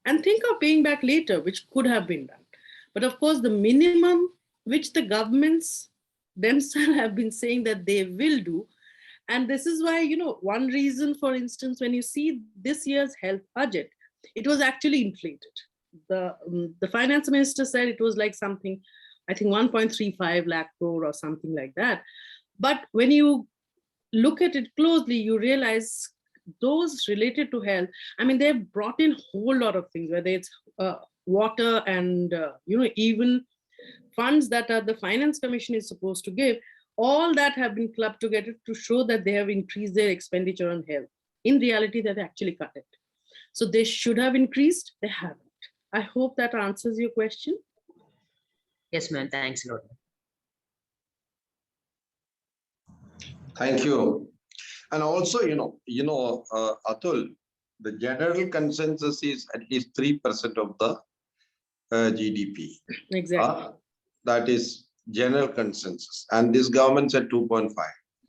Speaker 4: and think of paying back later, which could have been done. But of course, the minimum which the governments themselves have been saying that they will do. And this is why, one reason, for instance, when you see this year's health budget, it was actually inflated. The finance minister said it was like something, I think 1.35 lakh crore or something like that. But when you look at it closely, you realize those related to health, they've brought in a whole lot of things, whether it's water and, even funds that the Finance Commission is supposed to give. All that have been clubbed together to show that they have increased their expenditure on health. In reality, they've actually cut it. So they should have increased, they haven't. I hope that answers your question.
Speaker 5: Yes, ma'am. Thanks a lot.
Speaker 1: Thank you. And also, Atul, the general consensus is at least 3% of the GDP.
Speaker 4: Exactly.
Speaker 1: That is general consensus. And this government said 2.5.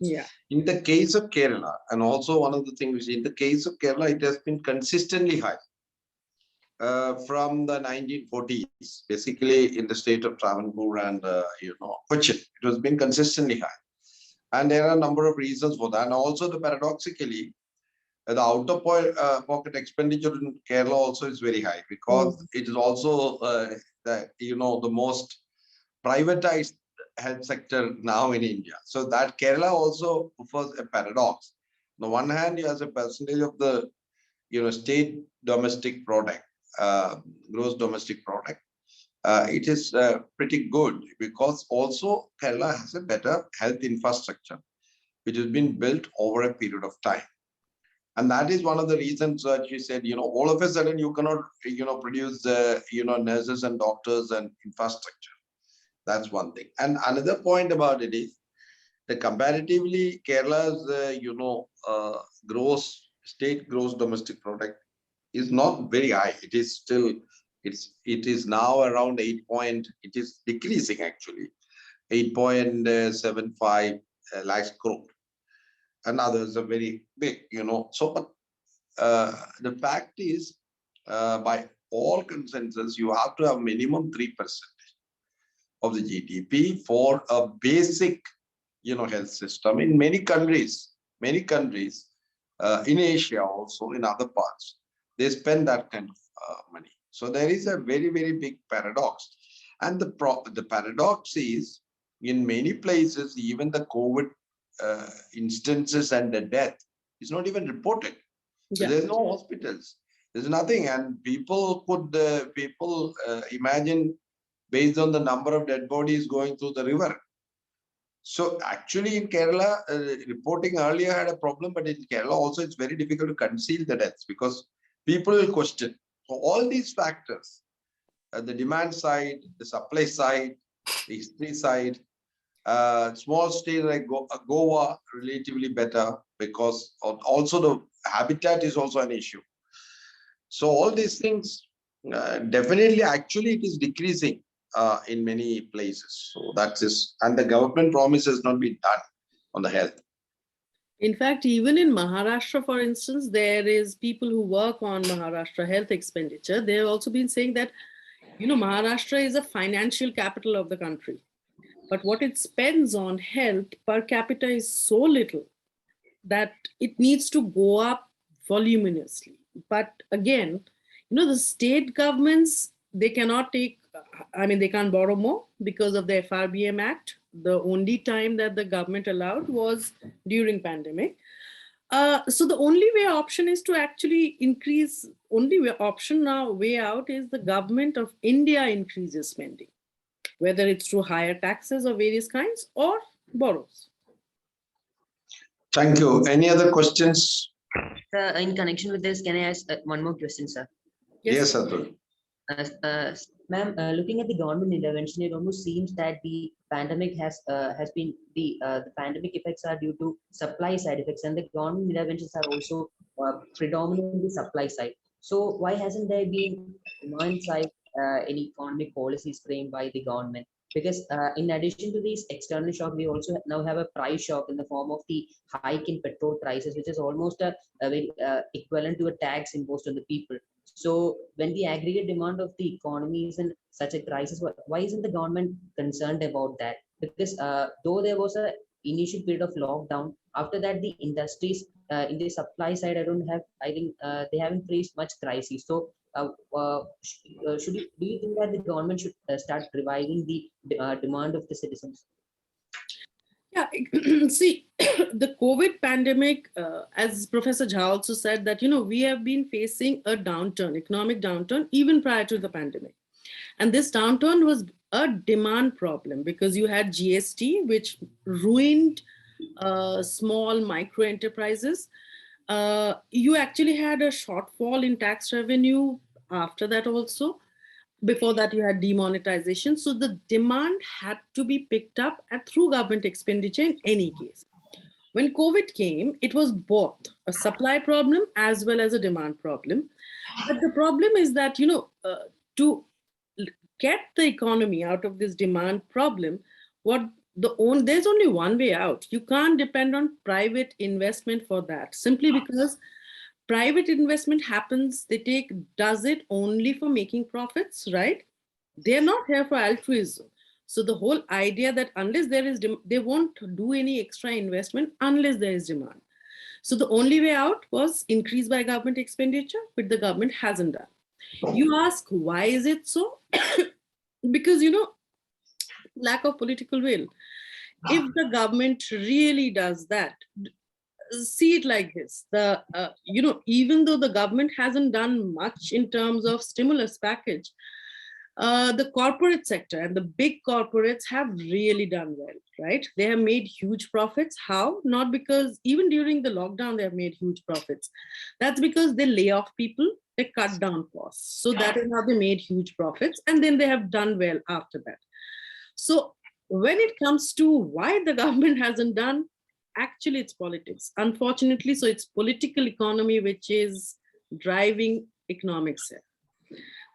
Speaker 4: Yeah.
Speaker 1: In the case of Kerala, and also one of the things, in the case of Kerala, it has been consistently high from the 1940s, basically in the state of Travancore and, Cochin. It has been consistently high. And there are a number of reasons for that. And also, paradoxically, the out-of-pocket expenditure in Kerala also is very high, because it is also, the most privatized health sector now in India. So that Kerala also offers a paradox. On the one hand, as a percentage of the, state domestic product, gross domestic product, it is pretty good, because also Kerala has a better health infrastructure, which has been built over a period of time. And that is one of the reasons that you said, all of a sudden you cannot, produce, nurses and doctors and infrastructure. That's one thing. And another point about it is that comparatively Kerala's, state gross domestic product is not very high. It is still, it is now around it is decreasing actually, 8.75 lakhs crore. And others are very big, So, but the fact is, by all consensus, you have to have minimum 3% of the GDP for a basic, health system. In many countries, in Asia also, in other parts, they spend that kind of money. So there is a very, very big paradox. And the paradox is, in many places, even the COVID instances and the death is not even reported. So
Speaker 4: Yeah.
Speaker 1: there's no hospitals. There's nothing. And people could imagine based on the number of dead bodies going through the river. So actually in Kerala, reporting earlier had a problem, but in Kerala also it's very difficult to conceal the deaths because people will question. So all these factors, the demand side, the supply side, the history side, small state like Goa relatively better because also the habitat is also an issue. So all these things definitely actually it is decreasing in many places. So that's this, and the government promise has not been done on the health.
Speaker 4: In fact, even in Maharashtra, for instance, there is people who work on Maharashtra health expenditure. They have also been saying that, Maharashtra is a financial capital of the country. But what it spends on health per capita is so little that it needs to go up voluminously. But again, the state governments, they cannot they can't borrow more because of the FRBM Act. The only time that the government allowed was during pandemic. So the only option is to actually increase, way out is the government of India increases spending, whether it's through higher taxes of various kinds or borrows.
Speaker 1: Thank you. Any other questions?
Speaker 5: In connection with this, can I ask one more question, sir?
Speaker 1: Yes, Atul.
Speaker 5: Ma'am, looking at the government intervention, it almost seems that the pandemic has been the pandemic effects are due to supply side effects, and the government interventions are also predominantly supply side. So why hasn't there been demand side any economic policies framed by the government? Because in addition to these external shock, we also now have a price shock in the form of the hike in petrol prices, which is almost a very equivalent to a tax imposed on the people. So when the aggregate demand of the economy is in such a crisis, why isn't the government concerned about that? Because though there was a initial period of lockdown, after that the industries in the supply side, I think they haven't faced much crisis. So do you think that the government should start reviving the demand of the citizens?
Speaker 4: Yeah, see, the COVID pandemic, as Professor Jha also said, that, we have been facing a downturn, economic downturn, even prior to the pandemic. And this downturn was a demand problem because you had GST, which ruined small micro enterprises. You actually had a shortfall in tax revenue after that also. Before that, you had demonetization. So the demand had to be picked up through government expenditure in any case. When COVID came, it was both a supply problem as well as a demand problem. But the problem is that, to get the economy out of this demand problem, there's only one way out. You can't depend on private investment for that, simply because private investment does it only for making profits, right? They're not here for altruism. So the whole idea that unless there is, they won't do any extra investment unless there is demand. So the only way out was increased by government expenditure, but the government hasn't done. You ask, why is it so? Because, lack of political will. If the government really does that, see it like this, even though the government hasn't done much in terms of stimulus package, the corporate sector and the big corporates have really done well, right? They have made huge profits. How? Not because even during the lockdown, they have made huge profits. That's because they lay off people, they cut down costs. So that is how they made huge profits. And then they have done well after that. So when it comes to why the government hasn't done, actually it's politics, unfortunately. So it's political economy which is driving economics here.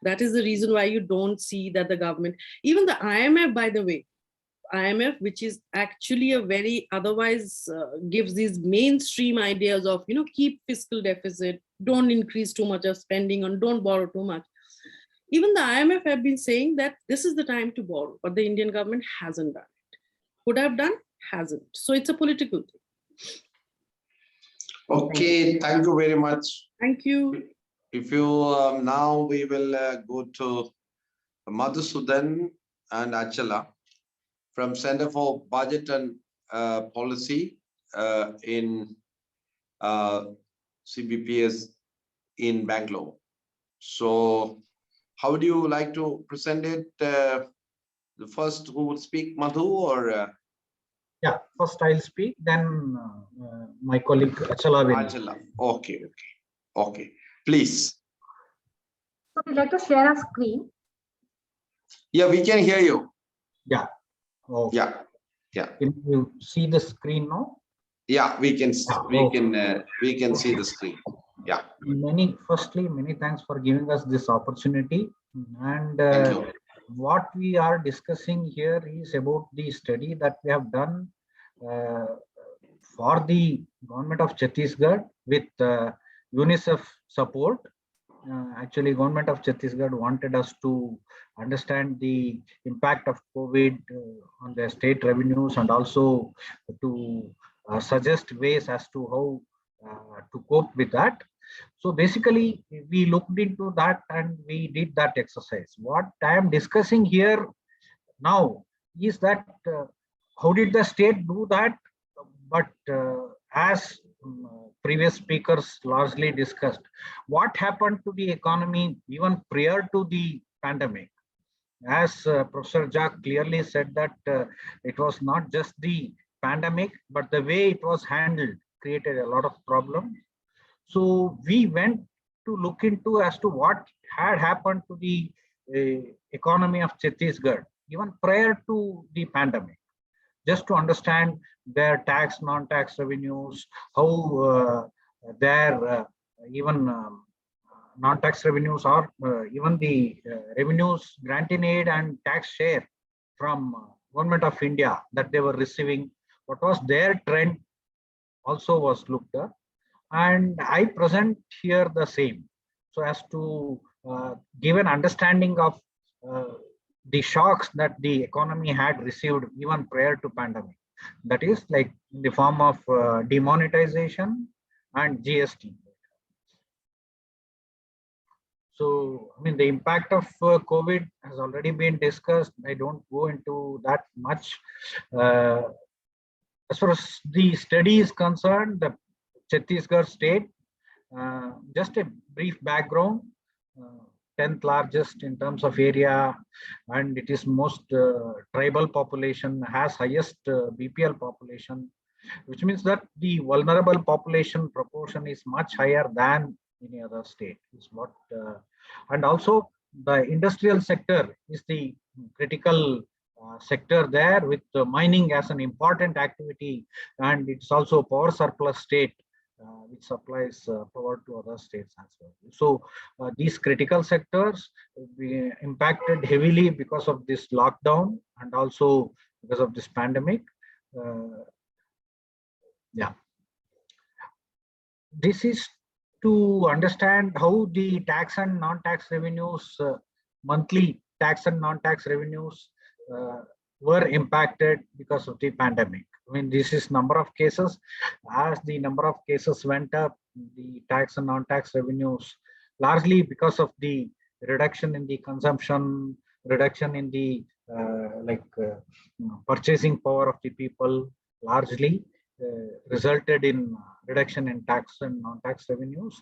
Speaker 4: That is the reason why you don't see that the government, even the IMF, by the way, IMF, which is actually a very otherwise gives these mainstream ideas of, keep fiscal deficit, don't increase too much of spending, and don't borrow too much. Even the IMF have been saying that this is the time to borrow, but the Indian government hasn't done it. Could have done, hasn't. So it's a political thing.
Speaker 1: Okay, thank you very much.
Speaker 4: Thank you.
Speaker 1: If you now we will go to Madhusudan and Achala from Center for Budget and Policy in CBPS in Bangalore. So, how do you like to present it? The first who would speak, Madhu, or
Speaker 6: Yeah, first I'll speak, then my colleague Achala will.
Speaker 1: Achala? Okay, okay, okay. Please.
Speaker 7: So we'd like to share our screen.
Speaker 1: Yeah, we can hear you.
Speaker 6: Yeah. Oh,
Speaker 1: Yeah, yeah,
Speaker 6: can you see the screen now?
Speaker 1: yeah. We can see the screen. Yeah.
Speaker 6: Firstly, many thanks for giving us this opportunity. And
Speaker 1: Thank you.
Speaker 6: what we are discussing here is about the study that we have done for the government of Chhattisgarh with UNICEF support. Actually, government of Chhattisgarh wanted us to understand the impact of COVID on their state revenues, and also to suggest ways as to how to cope with that. So basically, we looked into that and we did that exercise. What I am discussing here now is that how did the state do that? But as previous speakers largely discussed, what happened to the economy even prior to the pandemic? As Professor Jack clearly said that it was not just the pandemic, but the way it was handled created a lot of problems. So we went to look into as to what had happened to the economy of Chhattisgarh even prior to the pandemic, just to understand their tax, non-tax revenues, how their even non-tax revenues or even the revenues granting aid and tax share from government of India that they were receiving, what was their trend also was looked at. And I present here the same, so as to give an understanding of the shocks that the economy had received even prior to pandemic. That is like in the form of demonetization and GST. So, I mean, the impact of COVID has already been discussed. I don't go into that much. As far as the study is concerned, the Chhattisgarh state, just a brief background, 10th largest in terms of area, and it is most tribal population, has highest BPL population, which means that the vulnerable population proportion is much higher than any other state. Is what, and also the industrial sector is the critical sector there, with mining as an important activity, and it's also power surplus state which supplies power to other states as well. So these critical sectors be impacted heavily because of this lockdown and also because of this pandemic. Yeah, this is to understand how the tax and non-tax revenues, monthly tax and non-tax revenues were impacted because of the pandemic. I mean, this is number of cases. As the number of cases went up, the tax and non-tax revenues, largely because of the reduction in the consumption, reduction in the purchasing power of the people, largely resulted in reduction in tax and non-tax revenues.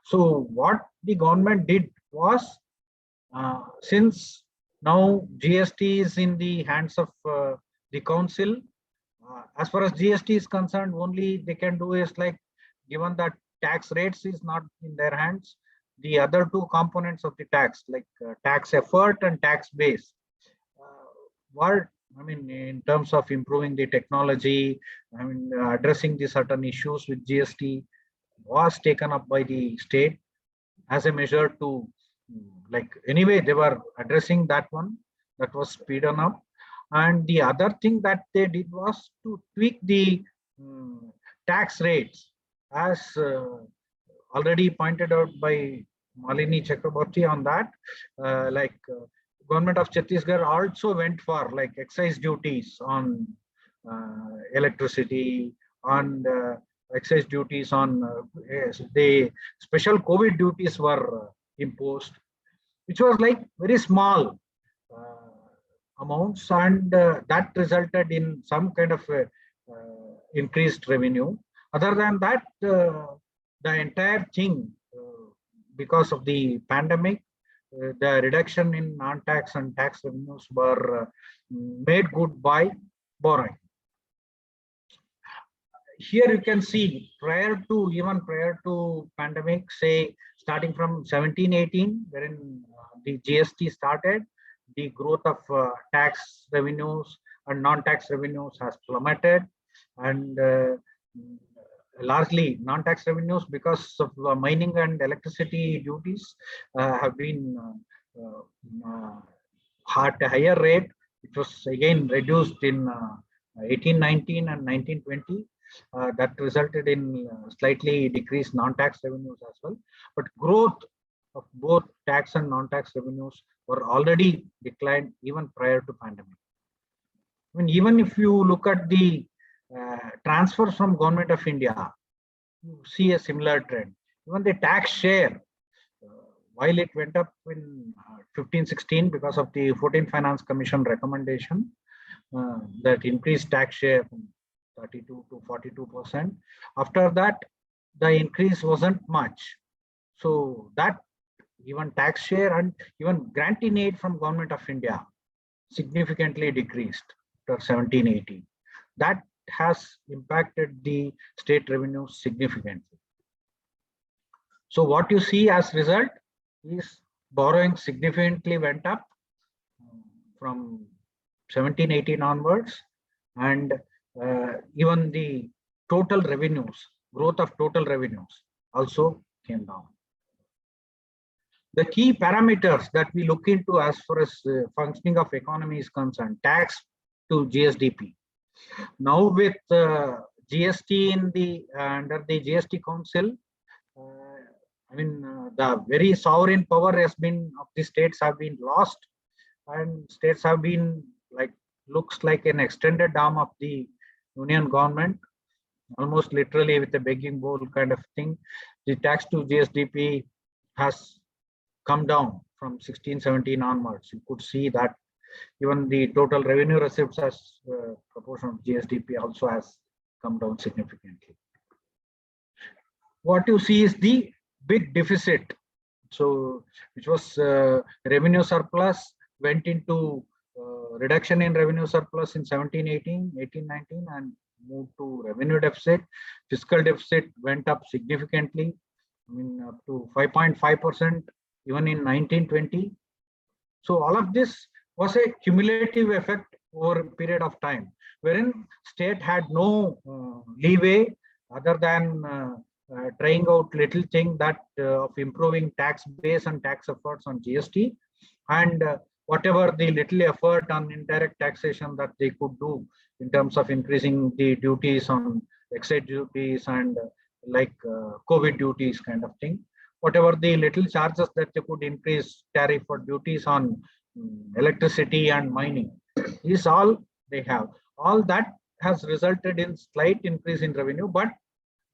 Speaker 6: So what the government did was, since now GST is in the hands of the council, as far as GST is concerned, only they can do is like, given that tax rates is not in their hands, the other two components of the tax, like tax effort and tax base, were, I mean, in terms of improving the technology, I mean, addressing the certain issues with GST, was taken up by the state as a measure to, like, anyway, they were addressing that one, that was speeded up. And the other thing that they did was to tweak the tax rates, as already pointed out by Malini Chakraborty on that. Government of Chhattisgarh also went for like excise duties on electricity, on excise duties on the special COVID duties were imposed, which was like very small amounts, and that resulted in some kind of increased revenue. Other than that, the entire thing, because of the pandemic, the reduction in non-tax and tax revenues were made good by borrowing. Here you can see even prior to pandemic, say starting from 17-18, wherein the GST started, the growth of tax revenues and non-tax revenues has plummeted, and largely non-tax revenues, because of mining and electricity duties, have been at a higher rate. It was again reduced in 18-19 and 19-20. That resulted in slightly decreased non-tax revenues as well. But growth of both tax and non-tax revenues were already declined even prior to pandemic. I mean, even if you look at the transfers from Government of India, you see a similar trend. Even the tax share, while it went up in 15-16 because of the 14th Finance Commission recommendation that increased tax share from 32 to 42%. After that, the increase wasn't much. So that even tax share and even granting aid from Government of India significantly decreased after 17-18. That has impacted the state revenues significantly. So what you see as result is borrowing significantly went up from 17-18 onwards, and even the total revenues, growth of total revenues also came down. The key parameters that we look into as far as functioning of economy is concerned, tax to GSDP. Now with GST in the under the GST Council, I mean the very sovereign power has been of the states have been lost, and states have been like looks like an extended arm of the union government, almost literally with a begging bowl kind of thing. The tax to GSDP has come down from 16-17 onwards. You could see that even the total revenue receipts as proportion of GSDP also has come down significantly. What you see is the big deficit. So which was revenue surplus went into reduction in revenue surplus in 17-18, 18-19, and moved to revenue deficit. Fiscal deficit went up significantly, I mean up to 5.5% even in 19-20. So all of this was a cumulative effect over a period of time, wherein state had no leeway other than trying out little thing that of improving tax base and tax efforts on GST, and whatever the little effort on indirect taxation that they could do in terms of increasing the duties on excise duties and like COVID duties kind of thing, whatever the little charges that they could increase tariff or duties on electricity and mining, is all they have. All that has resulted in slight increase in revenue, but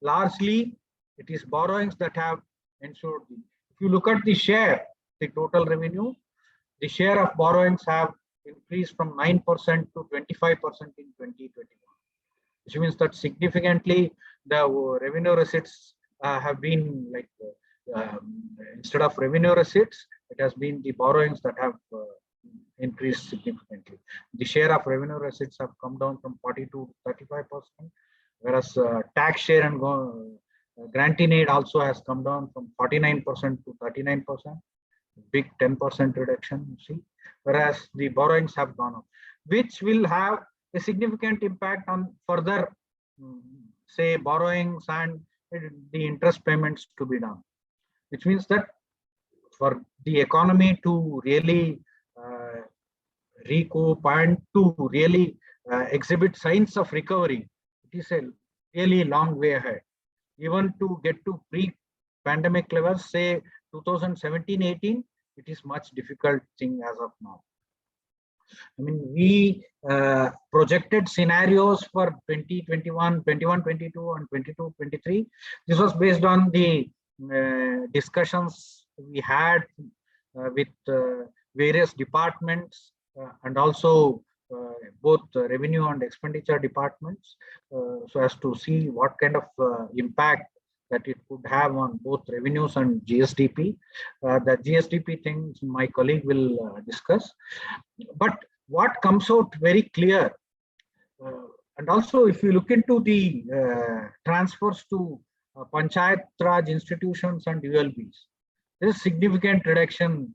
Speaker 6: largely it is borrowings that have ensured. If you look at the share, the total revenue, the share of borrowings have increased from 9% to 25% in 2021, which means that significantly the revenue receipts have been like instead of revenue receipts, it has been the borrowings that have increased significantly. The share of revenue receipts have come down from 40 to 35%, whereas tax share and granting aid also has come down from 49% to 39%. Big 10% reduction, you see, whereas the borrowings have gone up, which will have a significant impact on further, say, borrowings and the interest payments to be done, which means that for the economy to really recoup and to really exhibit signs of recovery, it is a really long way ahead. Even to get to pre-pandemic levels, say 2017-18, it is much difficult thing as of now. I mean, we projected scenarios for 2021, 22, and 22, 23. This was based on the discussions we had with various departments and also both revenue and expenditure departments, so as to see what kind of impact that it could have on both revenues and GSDP. The GSDP things my colleague will discuss. But what comes out very clear, and also if you look into the transfers to Panchayat Raj institutions and ULBs, there is significant reduction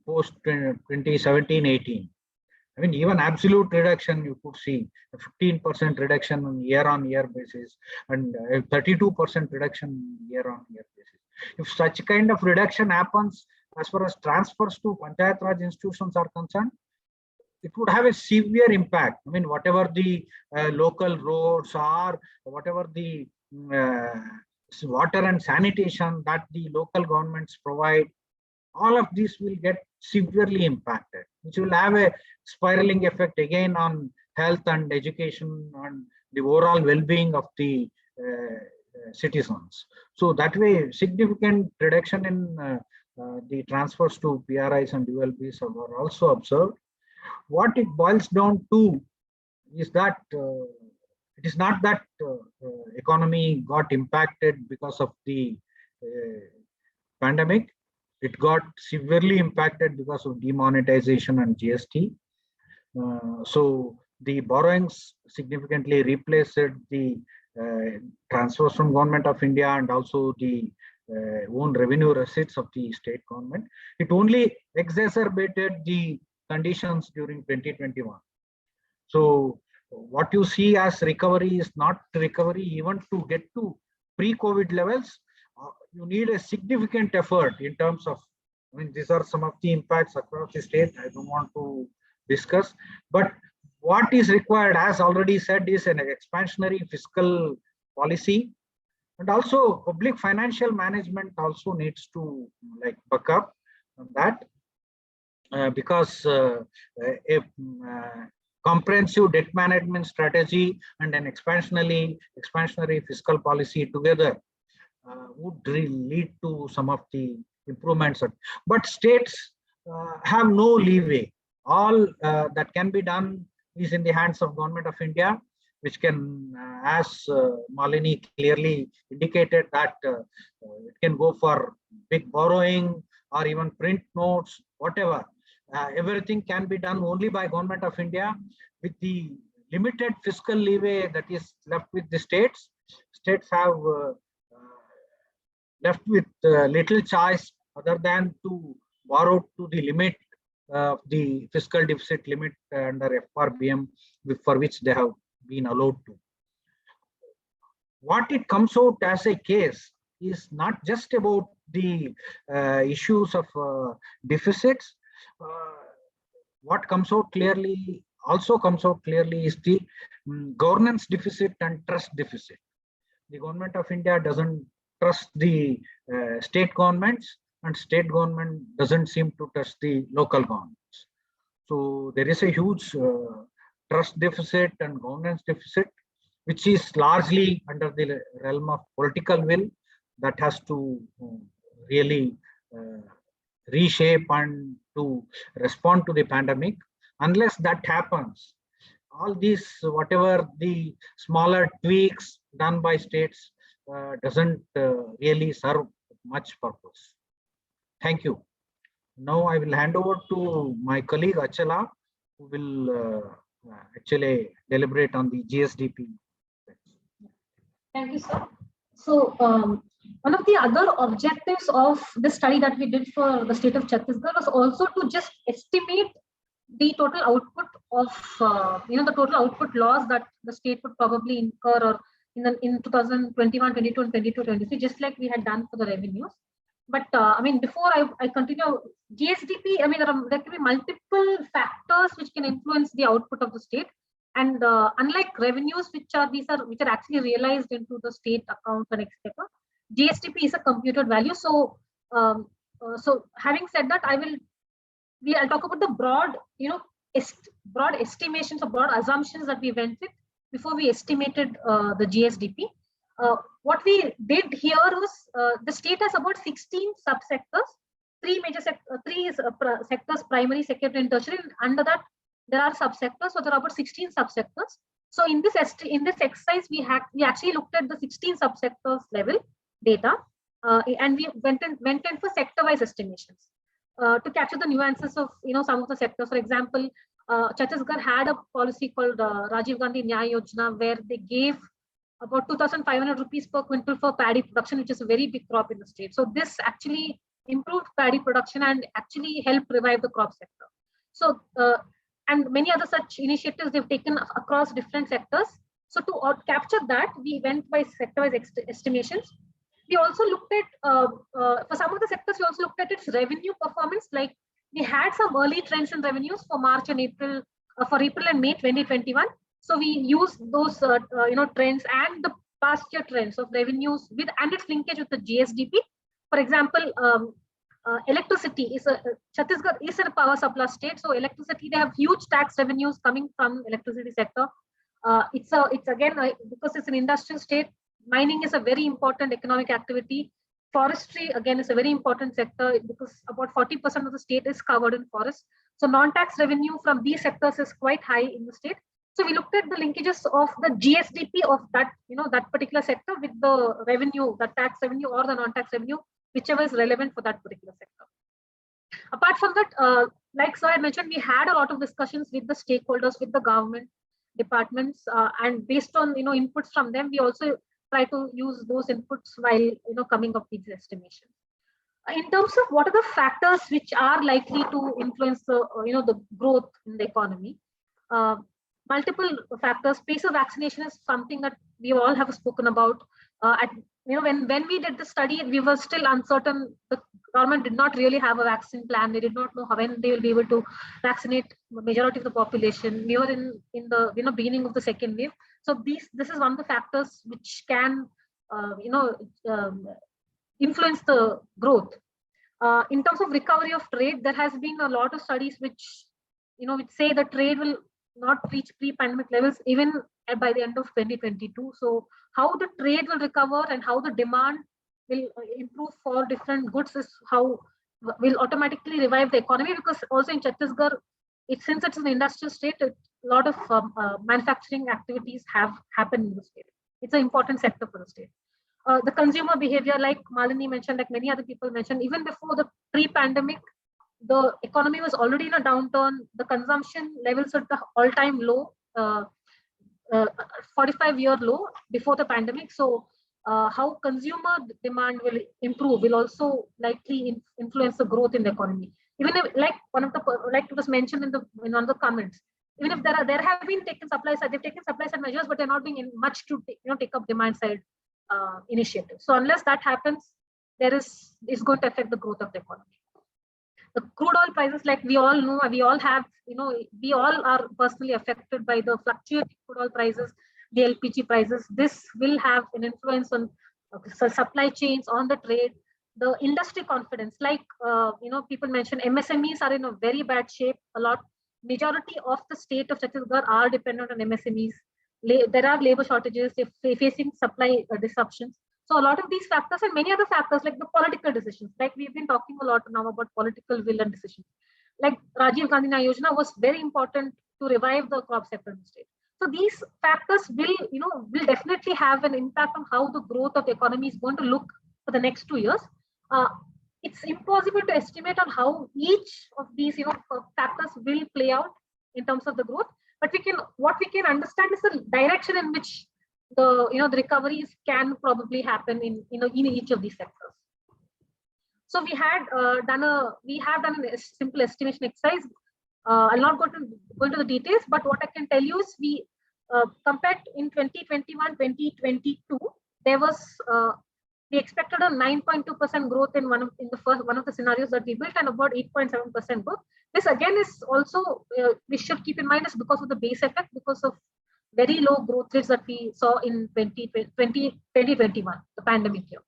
Speaker 6: post 2017-18. I mean, even absolute reduction, you could see a 15% reduction on year-on-year basis and a 32% reduction year-on-year basis. If such kind of reduction happens as far as transfers to Panchayat Raj institutions are concerned, it would have a severe impact. I mean, whatever the local roads are, whatever the water and sanitation that the local governments provide, all of these will get severely impacted, which will have a spiraling effect again on health and education and the overall well-being of the citizens. So that way, significant reduction in the transfers to PRIs and ULBs were also observed. What it boils down to is that it is not that economy got impacted because of the pandemic. It got severely impacted because of demonetization and GST. So the borrowings significantly replaced the transfers from Government of India and also the own revenue receipts of the state government. It only exacerbated the conditions during 2021. So what you see as recovery is not recovery. Even to get to pre-COVID levels, you need a significant effort in terms of, I mean, these are some of the impacts across the state. I don't want to discuss, but what is required, as already said, is an expansionary fiscal policy, and also public financial management also needs to like buck up on that, because a comprehensive debt management strategy and an expansionary fiscal policy together would lead to some of the improvements. But states have no leeway. All that can be done is in the hands of Government of India, which can, as Malini clearly indicated, that it can go for big borrowing or even print notes, whatever. Everything can be done only by Government of India with the limited fiscal leeway that is left with the states. States have left with little choice other than to borrow to the limit of the fiscal deficit limit under FRBM, for which they have been allowed to. What it comes out as a case is not just about the issues of deficits. What comes out clearly, also comes out clearly, is the governance deficit and trust deficit. The Government of India doesn't trust the state governments, and state government doesn't seem to trust the local governments. So there is a huge trust deficit and governance deficit, which is largely under the realm of political will that has to really reshape and to respond to the pandemic. Unless that happens, all these, whatever the smaller tweaks done by states, doesn't really serve much purpose. Thank you. Now I will hand over to my colleague Achala, who will actually deliberate on the GSDP.
Speaker 7: Thank you, sir. So one of the other objectives of this study that we did for the state of Chhattisgarh was also to just estimate the total output of the total output loss that the state would probably incur or in 2021, 22, and 22, 23, just like we had done for the revenues. But I mean, before I continue, GSDP, I mean, there can be multiple factors which can influence the output of the state. And unlike revenues, which are actually realized into the state account and exchequer, GSDP is a computed value. So, so having said that, I'll talk about the broad, broad estimations or broad assumptions that we went with before we estimated the GSDP. What we did here was the state has about 16 subsectors, three sectors: primary, secondary, and tertiary. And under that, there are subsectors. So there are about 16 subsectors. So in this exercise, we actually looked at the 16 subsectors level data, and we went in for sector-wise estimations to capture the nuances of some of the sectors. For example, Chhattisgarh had a policy called Rajiv Gandhi Nyaya Yojana, where they gave about 2,500 rupees per quintal for paddy production, which is a very big crop in the state. So this actually improved paddy production and actually helped revive the crop sector. So and many other such initiatives they've taken across different sectors. So to capture that, we went by sector-wise estimations. We also looked at, for some of the sectors, we also looked at its revenue performance. Like we had some early trends in revenues for March and April, for April and May 2021. So we used those, trends and the past year trends of revenues and its linkage with the GSDP. For example, electricity is Chhattisgarh is a power supply state. So electricity, they have huge tax revenues coming from electricity sector. It's again, because it's an industrial state, mining is a very important economic activity. Forestry, again, is a very important sector because about 40% of the state is covered in forest. So non-tax revenue from these sectors is quite high in the state. So we looked at the linkages of the GSDP of that, that particular sector with the revenue, the tax revenue or the non-tax revenue, whichever is relevant for that particular sector. Apart from that, like Sir had mentioned, we had a lot of discussions with the stakeholders, with the government departments, and based on inputs from them, we also try to use those inputs while coming up with the estimation. In terms of what are the factors which are likely to influence the the growth in the economy, multiple factors. Pace of vaccination is something that we all have spoken about. When we did the study, we were still uncertain. The government did not really have a vaccine plan. They did not know when they will be able to vaccinate the majority of the population. We were in the beginning of the second wave. So this is one of the factors which can influence the growth. In terms of recovery of trade, there has been a lot of studies which say the trade will not reach pre-pandemic levels even by the end of 2022. So how the trade will recover and how the demand will improve for different goods is how will automatically revive the economy, because also in Chhattisgarh, since it's an industrial state, a lot of manufacturing activities have happened in the state. It's an important sector for the state. The consumer behavior, like Malini mentioned, like many other people mentioned, even before the pre-pandemic, the economy was already in a downturn. The consumption levels at the all-time low, 45-year low before the pandemic. So how consumer demand will improve will also likely influence the growth in the economy. Even if, like it was mentioned in one of the comments, even if there have been taken supply side, they've taken supply side measures, but they're not doing much to take up demand side initiatives. So unless that happens, it's going to affect the growth of the economy. The crude oil prices, like we all know, we all are personally affected by the fluctuating crude oil prices, the LPG prices. This will have an influence on supply chains, on the trade, the industry confidence. Like people mentioned, MSMEs are in a very bad shape. Majority of the state of Chhattisgarh are dependent on MSMEs. There are labor shortages. They're facing supply disruptions. So a lot of these factors and many other factors, like the political decisions, like we've been talking a lot now about political will and decisions. Like Rajiv Gandhi Nyaya Yojana was very important to revive the crop sector in the state. So these factors will definitely have an impact on how the growth of the economy is going to look for the next 2 years. It's impossible to estimate on how each of these factors will play out in terms of the growth. But what we can understand is the direction in which the the recoveries can probably happen in each of these sectors. So we have done a simple estimation exercise. I'll not go into the details, but what I can tell you is we compared in 2021-2022, there was we expected a 9.2% growth in one of the scenarios that we built, and about 8.7% growth. This again is also we should keep in mind is because of the base effect, because of very low growth rates that we saw in 2021, the pandemic year.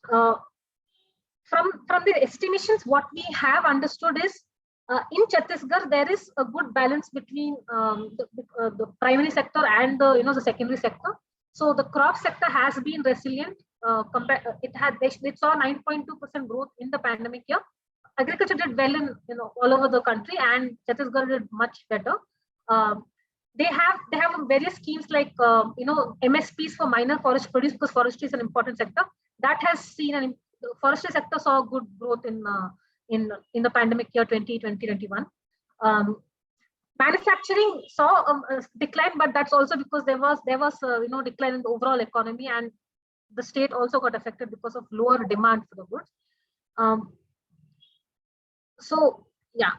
Speaker 7: From the estimations, what we have understood is In Chhattisgarh, there is a good balance between the primary sector and the secondary sector. So the crop sector has been resilient. It saw 9.2% growth in the pandemic year. Agriculture did well in all over the country, and Chhattisgarh did much better. They have various schemes like MSPs for minor forest produce, because forestry is an important sector. That has seen the forestry sector saw good growth in the pandemic year 2020-21. Manufacturing saw a decline, but that's also because there was decline in the overall economy, and the state also got affected because of lower demand for the goods. So yeah.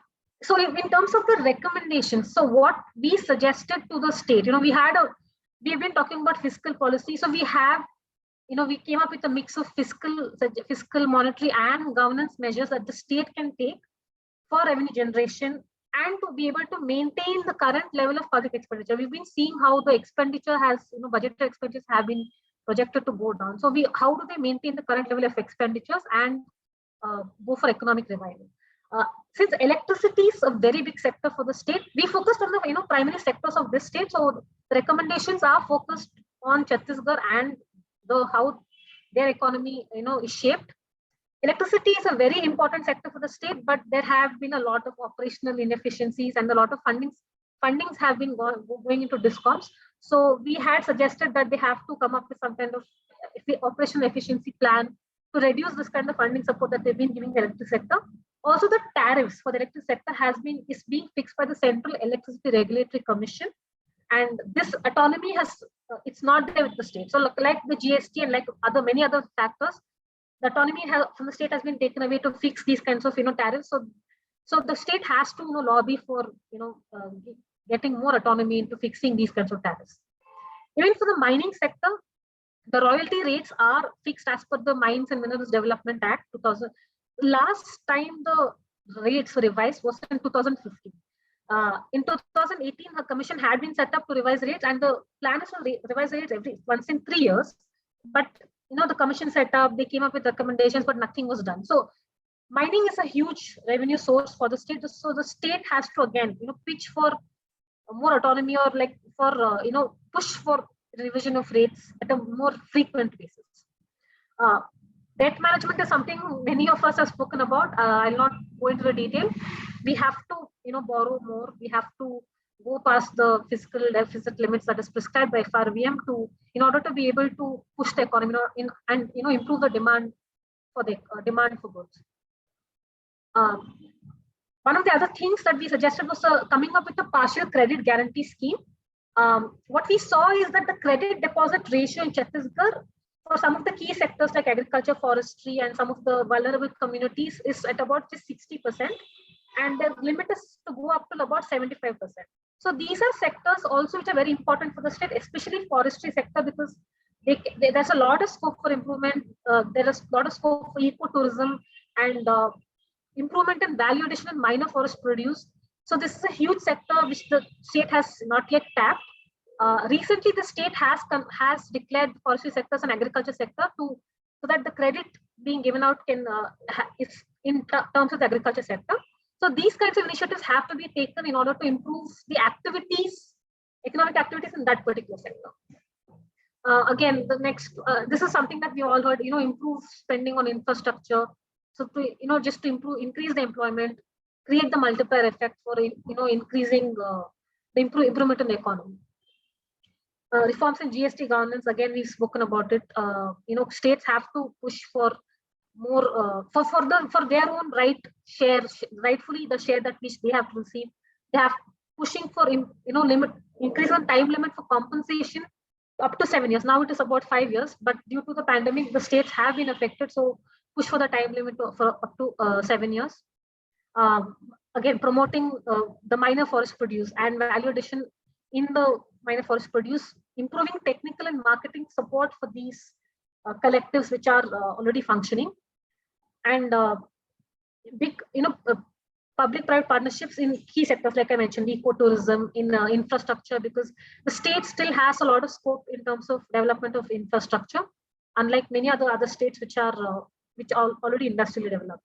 Speaker 7: So in terms of the recommendations, so what we suggested to the state, we've been talking about fiscal policy. So we have, we came up with a mix of fiscal, monetary and governance measures that the state can take for revenue generation and to be able to maintain the current level of public expenditure. We've been seeing how the expenditure has, budgetary expenditures have been projected to go down. So how do they maintain the current level of expenditures and go for economic revival? Since electricity is a very big sector for the state, we focused on the primary sectors of this state. So the recommendations are focused on Chhattisgarh and how their economy is shaped. Electricity is a very important sector for the state, but there have been a lot of operational inefficiencies and a lot of fundings have been going into DISCOMs. So we had suggested that they have to come up with some kind of operational efficiency plan to reduce this kind of funding support that they've been giving the electric sector. Also, the tariffs for the electric sector is being fixed by the Central Electricity Regulatory Commission, and this autonomy it's not there with the state. So like the GST and like many other factors, the autonomy from the state has been taken away to fix these kinds of tariffs. So the state has to lobby for getting more autonomy into fixing these kinds of tariffs. Even for the mining sector, the royalty rates are fixed as per the Mines and Minerals Development Act 2000. Last time the rates were revised was in 2015. In 2018, the commission had been set up to revise rates, and the plan is to revise rates once in 3 years. But the commission set up, they came up with recommendations, but nothing was done. So mining is a huge revenue source for the state. So the state has to again, pitch for more autonomy, or like for push for revision of rates at a more frequent basis. Debt management is something many of us have spoken about. I'll not go into the detail. We have to, borrow more. We have to go past the fiscal deficit limits that is prescribed by FRVM in order to be able to push the economy and improve the demand for goods. One of the other things that we suggested was coming up with a partial credit guarantee scheme. What we saw is that the credit deposit ratio in Chhattisgarh for some of the key sectors like agriculture, forestry, and some of the vulnerable communities is at about just 60%, and the limit is to go up to about 75%. So these are sectors also which are very important for the state, especially forestry sector, because there's a lot of scope for improvement. There is a lot of scope for ecotourism and improvement in value addition in minor forest produce. So this is a huge sector which the state has not yet tapped. Recently, the state has declared forestry sectors and agriculture sector so that the credit being given out is in terms of the agriculture sector. So these kinds of initiatives have to be taken in order to improve the economic activities in that particular sector. Again, this is something that we all heard, improve spending on infrastructure. So to, just to increase the employment, create the multiplier effect for, increasing the improvement in the economy. Reforms in GST governance, again, we've spoken about it. States have to push for more for their own rightfully the share that which they have to receive. They have pushing for increase on time limit for compensation up to 7 years. Now it is about 5 years, but due to the pandemic, the states have been affected. So push for the time limit for up to 7 years. Again, promoting the minor forest produce and value addition in the minor forest produce, improving technical and marketing support for these collectives which are already functioning, and big, public-private partnerships in key sectors like I mentioned, ecotourism, in infrastructure, because the state still has a lot of scope in terms of development of infrastructure, unlike many other states which are already industrially developed.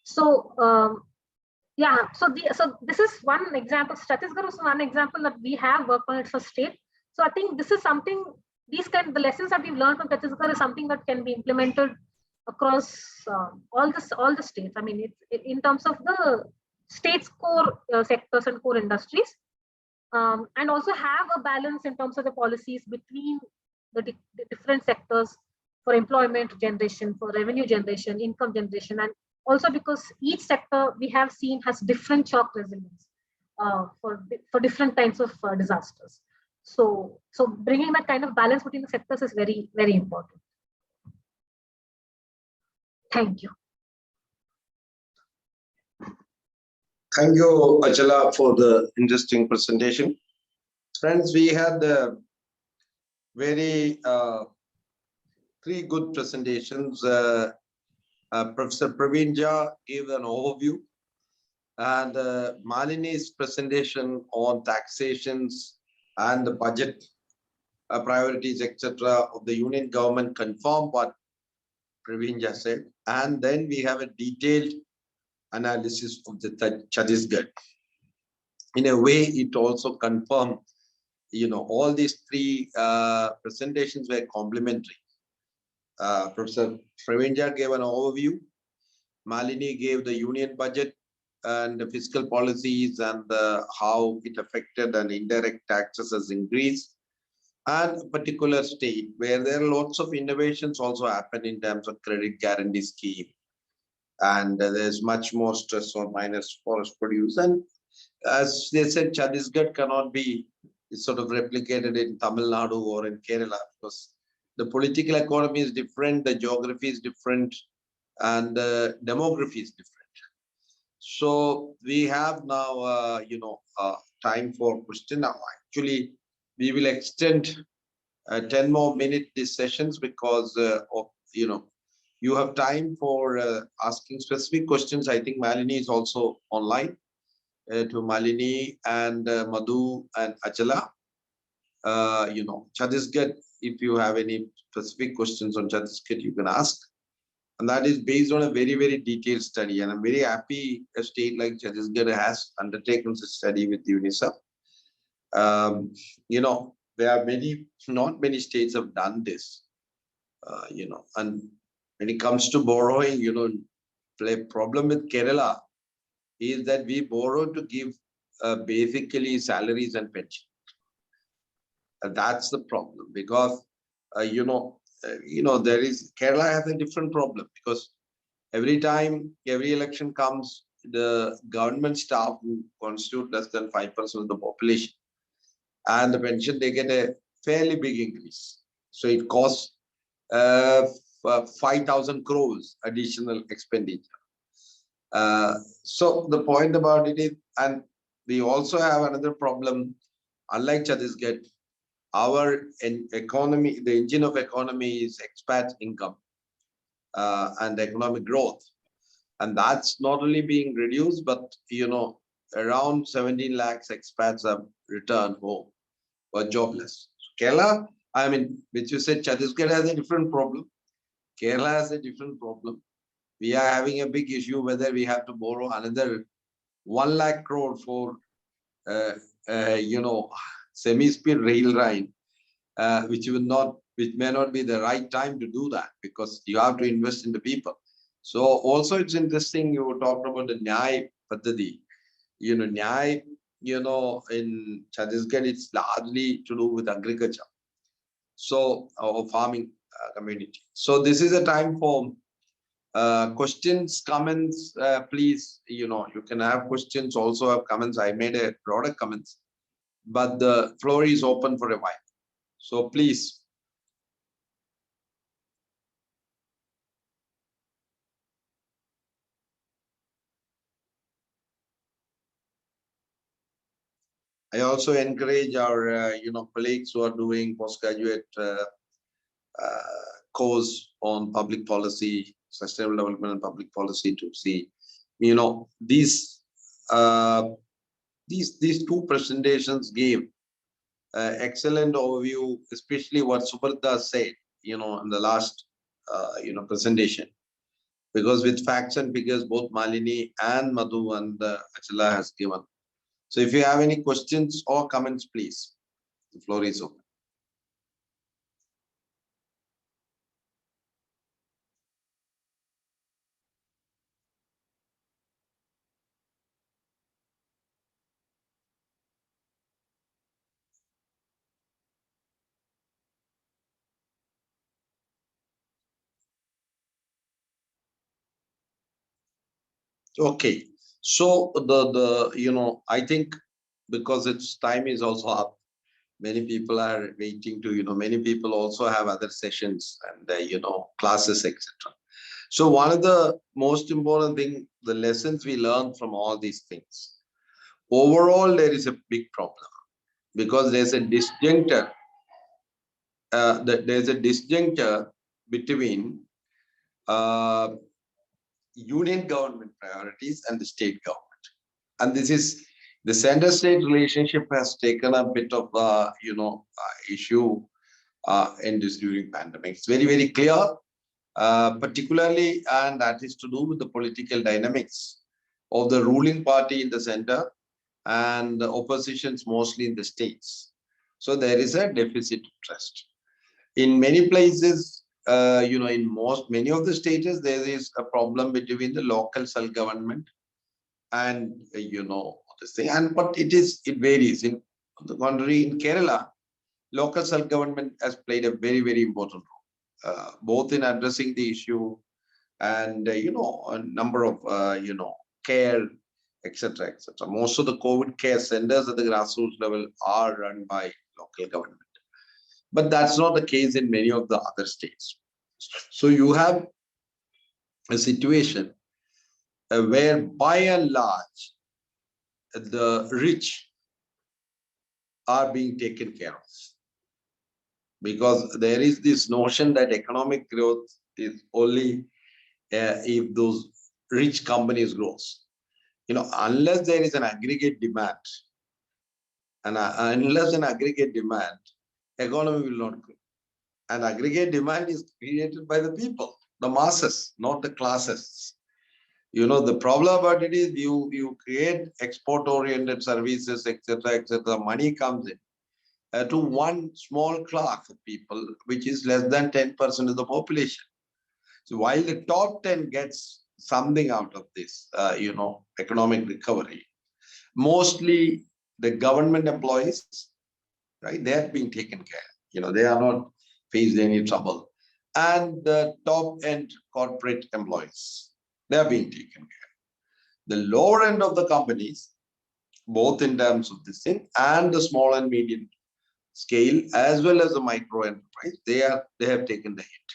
Speaker 7: So Yeah, so this is one example. Chhattisgarh is one example that we have worked on it for state. So I think this is something, the lessons that we've learned from Chhattisgarh is something that can be implemented across all the states. I mean, in terms of the state's core sectors and core industries, and also have a balance in terms of the policies between the different sectors for employment generation, for revenue generation, income generation, and also because each sector we have seen has different shock resilience for different kinds of disasters. So bringing that kind of balance between the sectors is very, very important. Thank you.
Speaker 1: Thank you, Achala, for the interesting presentation. Friends, we had very three good presentations. Professor Praveen Jha gave an overview, and Malini's presentation on taxations and the budget priorities, etc., of the union government confirm what Praveen Jha said. And then we have a detailed analysis of the Chhattisgarh. In a way, it also confirmed, all these three presentations were complementary. Professor Praveen Jha gave an overview. Malini gave the union budget and the fiscal policies and how it affected and indirect taxes has increased. And a particular state where there are lots of innovations also happen in terms of credit guarantee scheme. And there's much more stress on minus forest produce. And as they said, Chhattisgarh cannot be sort of replicated in Tamil Nadu or in Kerala because the political economy is different, the geography is different, and the demography is different. So we have now, time for question. Now, actually, we will extend 10 more minutes these sessions because you have time for asking specific questions. I think Malini is also online. To Malini and Madhu and Achala. Chhattisgarh, if you have any specific questions on Chhattisgarh, you can ask. And that is based on a very, very detailed study. And I'm very happy a state like Chhattisgarh has undertaken this study with UNICEF. There are not many states have done this. And when it comes to borrowing, the problem with Kerala is that we borrow to give basically salaries and pension. That's the problem because, there is Kerala has a different problem because every time every election comes, the government staff who constitute less than 5% of the population and the pension, they get a fairly big increase. So it costs 5,000 crores additional expenditure. So the point about it is, and we also have another problem, unlike Chhattisgarh, our economy, the engine of economy is expat income and economic growth. And that's not only being reduced, but, around 17 lakhs expats have returned home or jobless. Kerala, which you said Chhattisgarh has a different problem. Kerala has a different problem. We are having a big issue whether we have to borrow another 1 lakh crore for, semi-speed rail line, which may not be the right time to do that because you have to invest in the people. So also it's interesting you talked about the Nyay Paddhati. Nyay, in Chhattisgarh, it's largely to do with agriculture. So our farming community. So this is a time for questions, comments, please, you can have questions, also have comments. I made a broader comments, but the floor is open for a while. So please. I also encourage our, colleagues who are doing postgraduate course on public policy, sustainable development and public policy to see, these two presentations gave excellent overview, especially what Subrata said, in the last, presentation. because with facts and figures, both Malini and Madhu and Achala has given. So if you have any questions or comments, please, the floor is open. Okay, so I think because its time is also up, many people are waiting to, many people also have other sessions and, classes, etc. So one of the most important thing, the lessons we learn from all these things, overall, there is a big problem because there's a disjuncture, between uh, union government priorities and the state government. And this is the center-state relationship has taken a bit of issue in this during pandemic. It's very, very clear, particularly, and that is to do with the political dynamics of the ruling party in the center and the oppositions mostly in the states. So there is a deficit of trust. In many places, in many of the states, there is a problem between the local self-government and this thing. And but it varies. In on the contrary, in Kerala, local self-government has played a very, very important role, both in addressing the issue and a number of care, etc., etc. Most of the COVID care centers at the grassroots level are run by local government, but that's not the case in many of the other states. So you have a situation where, by and large, the rich are being taken care of, because there is this notion that economic growth is only if those rich companies grows. Unless there is an aggregate demand, and unless an aggregate demand, economy will not grow. And aggregate demand is created by the people, the masses, not the classes. The problem about it is you create export-oriented services, etc., etc. Money comes in to one small class of people, which is less than 10% of the population. So while the top 10 gets something out of this, economic recovery, mostly the government employees, right? They are being taken care. They are not faced any trouble, and the top end corporate employees, they are being taken care. The lower end of the companies, both in terms of this thing and the small and medium scale as well as the micro enterprise, they have taken the hit.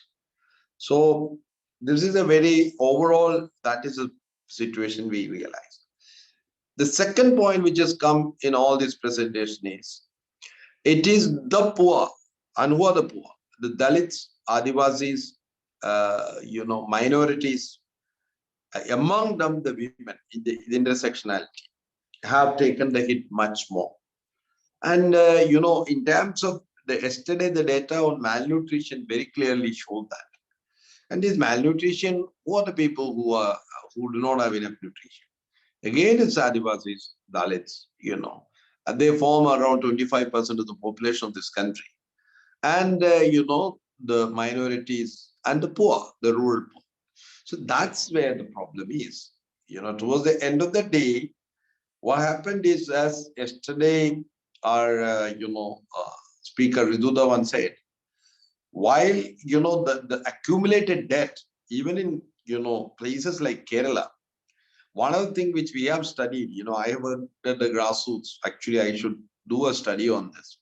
Speaker 1: So this is a very overall, that is a situation we realize. The second point which has come in all this presentation is, it is the poor. And who are the poor? The Dalits, Adivasis, minorities, among them the women in the intersectionality have taken the hit much more. And in terms of yesterday, the data on malnutrition very clearly showed that. And this malnutrition, who are the people who do not have enough nutrition? Again, it's Adivasis, Dalits, and they form around 25% of the population of this country. And the minorities and the poor, the rural poor. So that's where the problem is. Towards the end of the day, what happened is, as yesterday our speaker Ridudavan said, while the accumulated debt, even in places like Kerala, one of the things which we have studied, I have worked at the grassroots. Actually, I should do a study on this.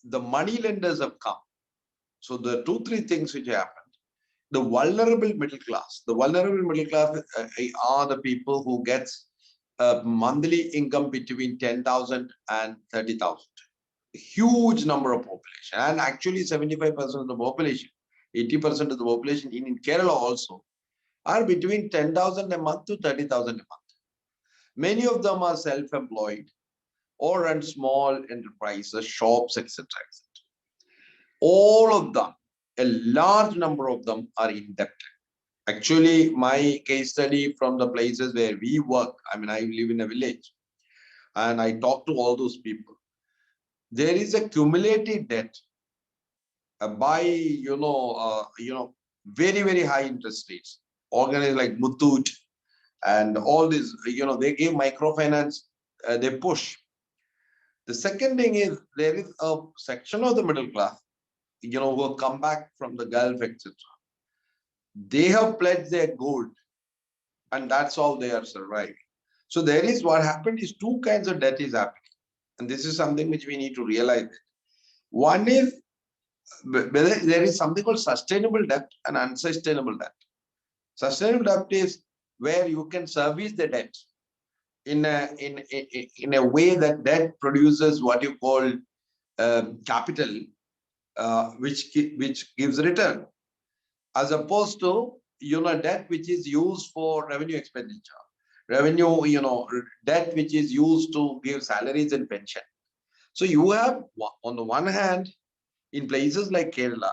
Speaker 1: The money lenders have come. So the 2-3 things which happened. The vulnerable middle class. The vulnerable middle class are the people who gets a monthly income between 10,000 and 30,000. A huge number of population, and actually 75% of the population, 80% of the population in Kerala also are between 10,000 a month to 30,000 a month. Many of them are self-employed or run small enterprises, shops, etc., etc. All of them a large number of them are in debt. Actually, my case study from the places where we work, I mean, I live in a village and I talk to all those people. There is a cumulative debt by, very, very high interest rates. Organized like Muthoot and all this, they give microfinance, they push. The second thing is there is a section of the middle class, who have come back from the Gulf, etc. They have pledged their gold and that's how they are surviving. So there is what happened is two kinds of debt is happening. And this is something which we need to realize. One is whether there is something called sustainable debt and unsustainable debt. Sustainable debt is where you can service the debt in a way that debt produces what you call capital, which gives return, as opposed to debt which is used for revenue expenditure, debt which is used to give salaries and pension. So you have on the one hand, in places like Kerala,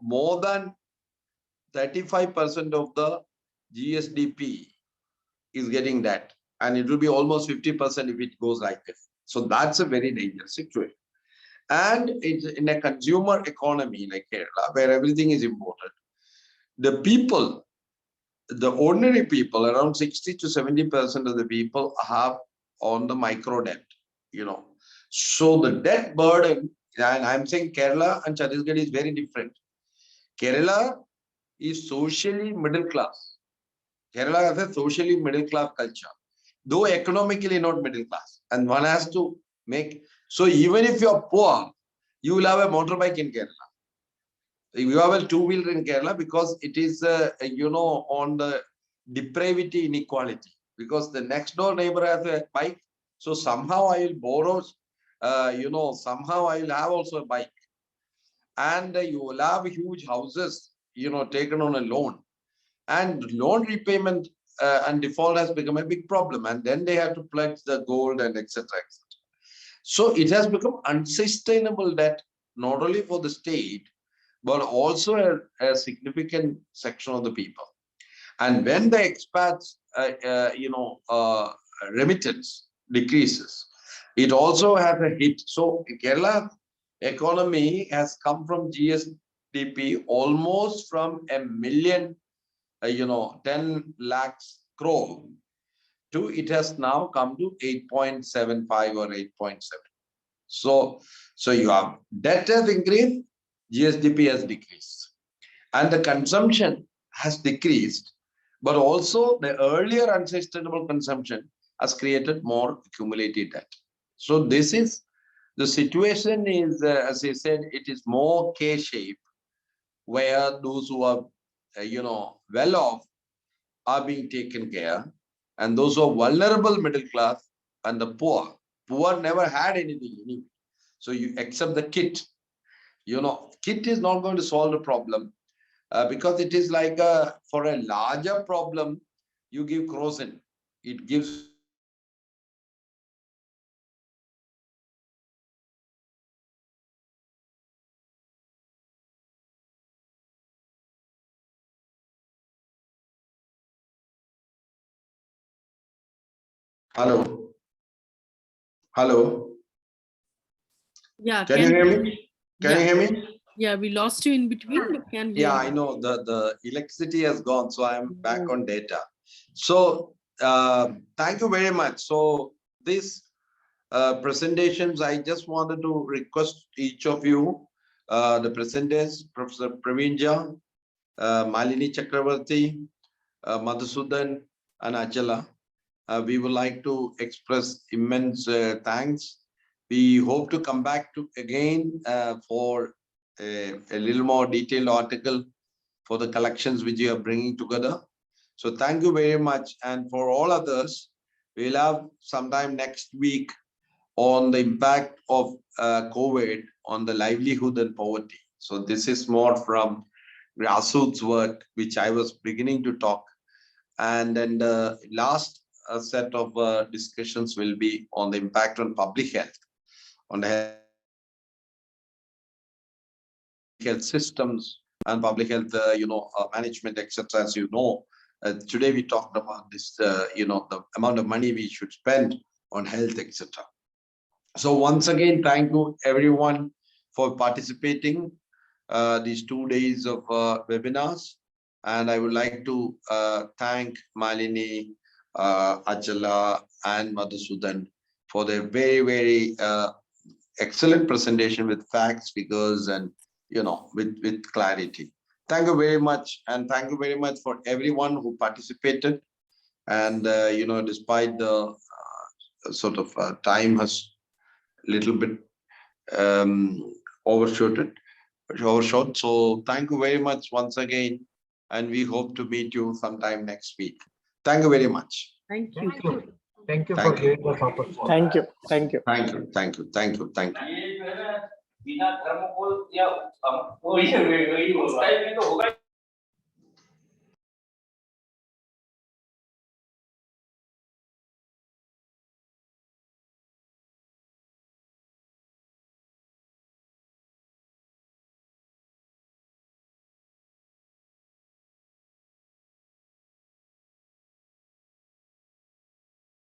Speaker 1: more than 35% of the GSDP is getting debt, and it will be almost 50% if it goes like this. So that's a very dangerous situation. And it's in a consumer economy like Kerala, where everything is imported. The people, the ordinary people, around 60 to 70% of the people have on the micro debt, So the debt burden, and I'm saying Kerala and Chhattisgarh is very different. Kerala is socially middle class. Kerala has a socially middle class culture, though economically not middle class. And one has to make, so even if you're poor, you will have a motorbike in Kerala. You have a two-wheeler in Kerala because it is, on the depravity inequality, because the next door neighbor has a bike. So somehow I will borrow, somehow I will have also a bike. And you will have huge houses, taken on a loan. And loan repayment and default has become a big problem. And then they have to pledge the gold and etc. So it has become unsustainable debt, not only for the state, but also a significant section of the people. And when the expats, remittance decreases, it also has a hit. So Kerala economy has come from GSDP almost from a million, 10 lakhs crore to it has now come to 8.75 or 8.7. So you have debt has increased, GSDP has decreased, and the consumption has decreased, but also the earlier unsustainable consumption has created more accumulated debt. So this is the situation is, as I said, it is more K-shaped, where those who are, well off are being taken care, and those who are vulnerable middle class and the poor never had anything anyway. So you accept the kit. Kit is not going to solve the problem because it is like for a larger problem, you give Crozin. It gives. Hello. Hello.
Speaker 4: Yeah,
Speaker 1: Can you hear me? Can you
Speaker 4: yeah,
Speaker 1: hear me?
Speaker 4: yeah, we lost you in between, but can hear
Speaker 1: Yeah,
Speaker 4: you.
Speaker 1: I know the electricity has gone, so I'm back on data. So thank you very much. So this presentations, I just wanted to request each of you, the presenters, Professor Praveen Jha, Malini Chakravarti, Madhusudan, and Achala. We would like to express immense thanks. We hope to come back to again for a little more detailed article for the collections which you are bringing together. So thank you very much. And for all others, we'll have sometime next week on the impact of COVID on the livelihood and poverty. So this is more from grassroots work, which I was beginning to talk. And then the last set of discussions will be on the impact on public health, on the health systems and public health, management, etc. As you know, today we talked about this, the amount of money we should spend on health, etc. So once again, thank you everyone for participating these 2 days of webinars. And I would like to thank Malini, Achala, and Madhusudan for their very, very excellent presentation with facts, figures, and with clarity. Thank you very much, and thank you very much for everyone who participated. And despite the sort of time has little bit overshot. So thank you very much once again, and we hope to meet you sometime next week. Thank you very much.
Speaker 4: Thank you.
Speaker 6: Thank you. Thank you for
Speaker 1: Thank you.
Speaker 6: giving us opportunity.
Speaker 3: Thank you. Thank you.
Speaker 1: Thank you. Thank you. Thank you. Thank you.
Speaker 8: बिना thermocol या वो ये sky में तो होगा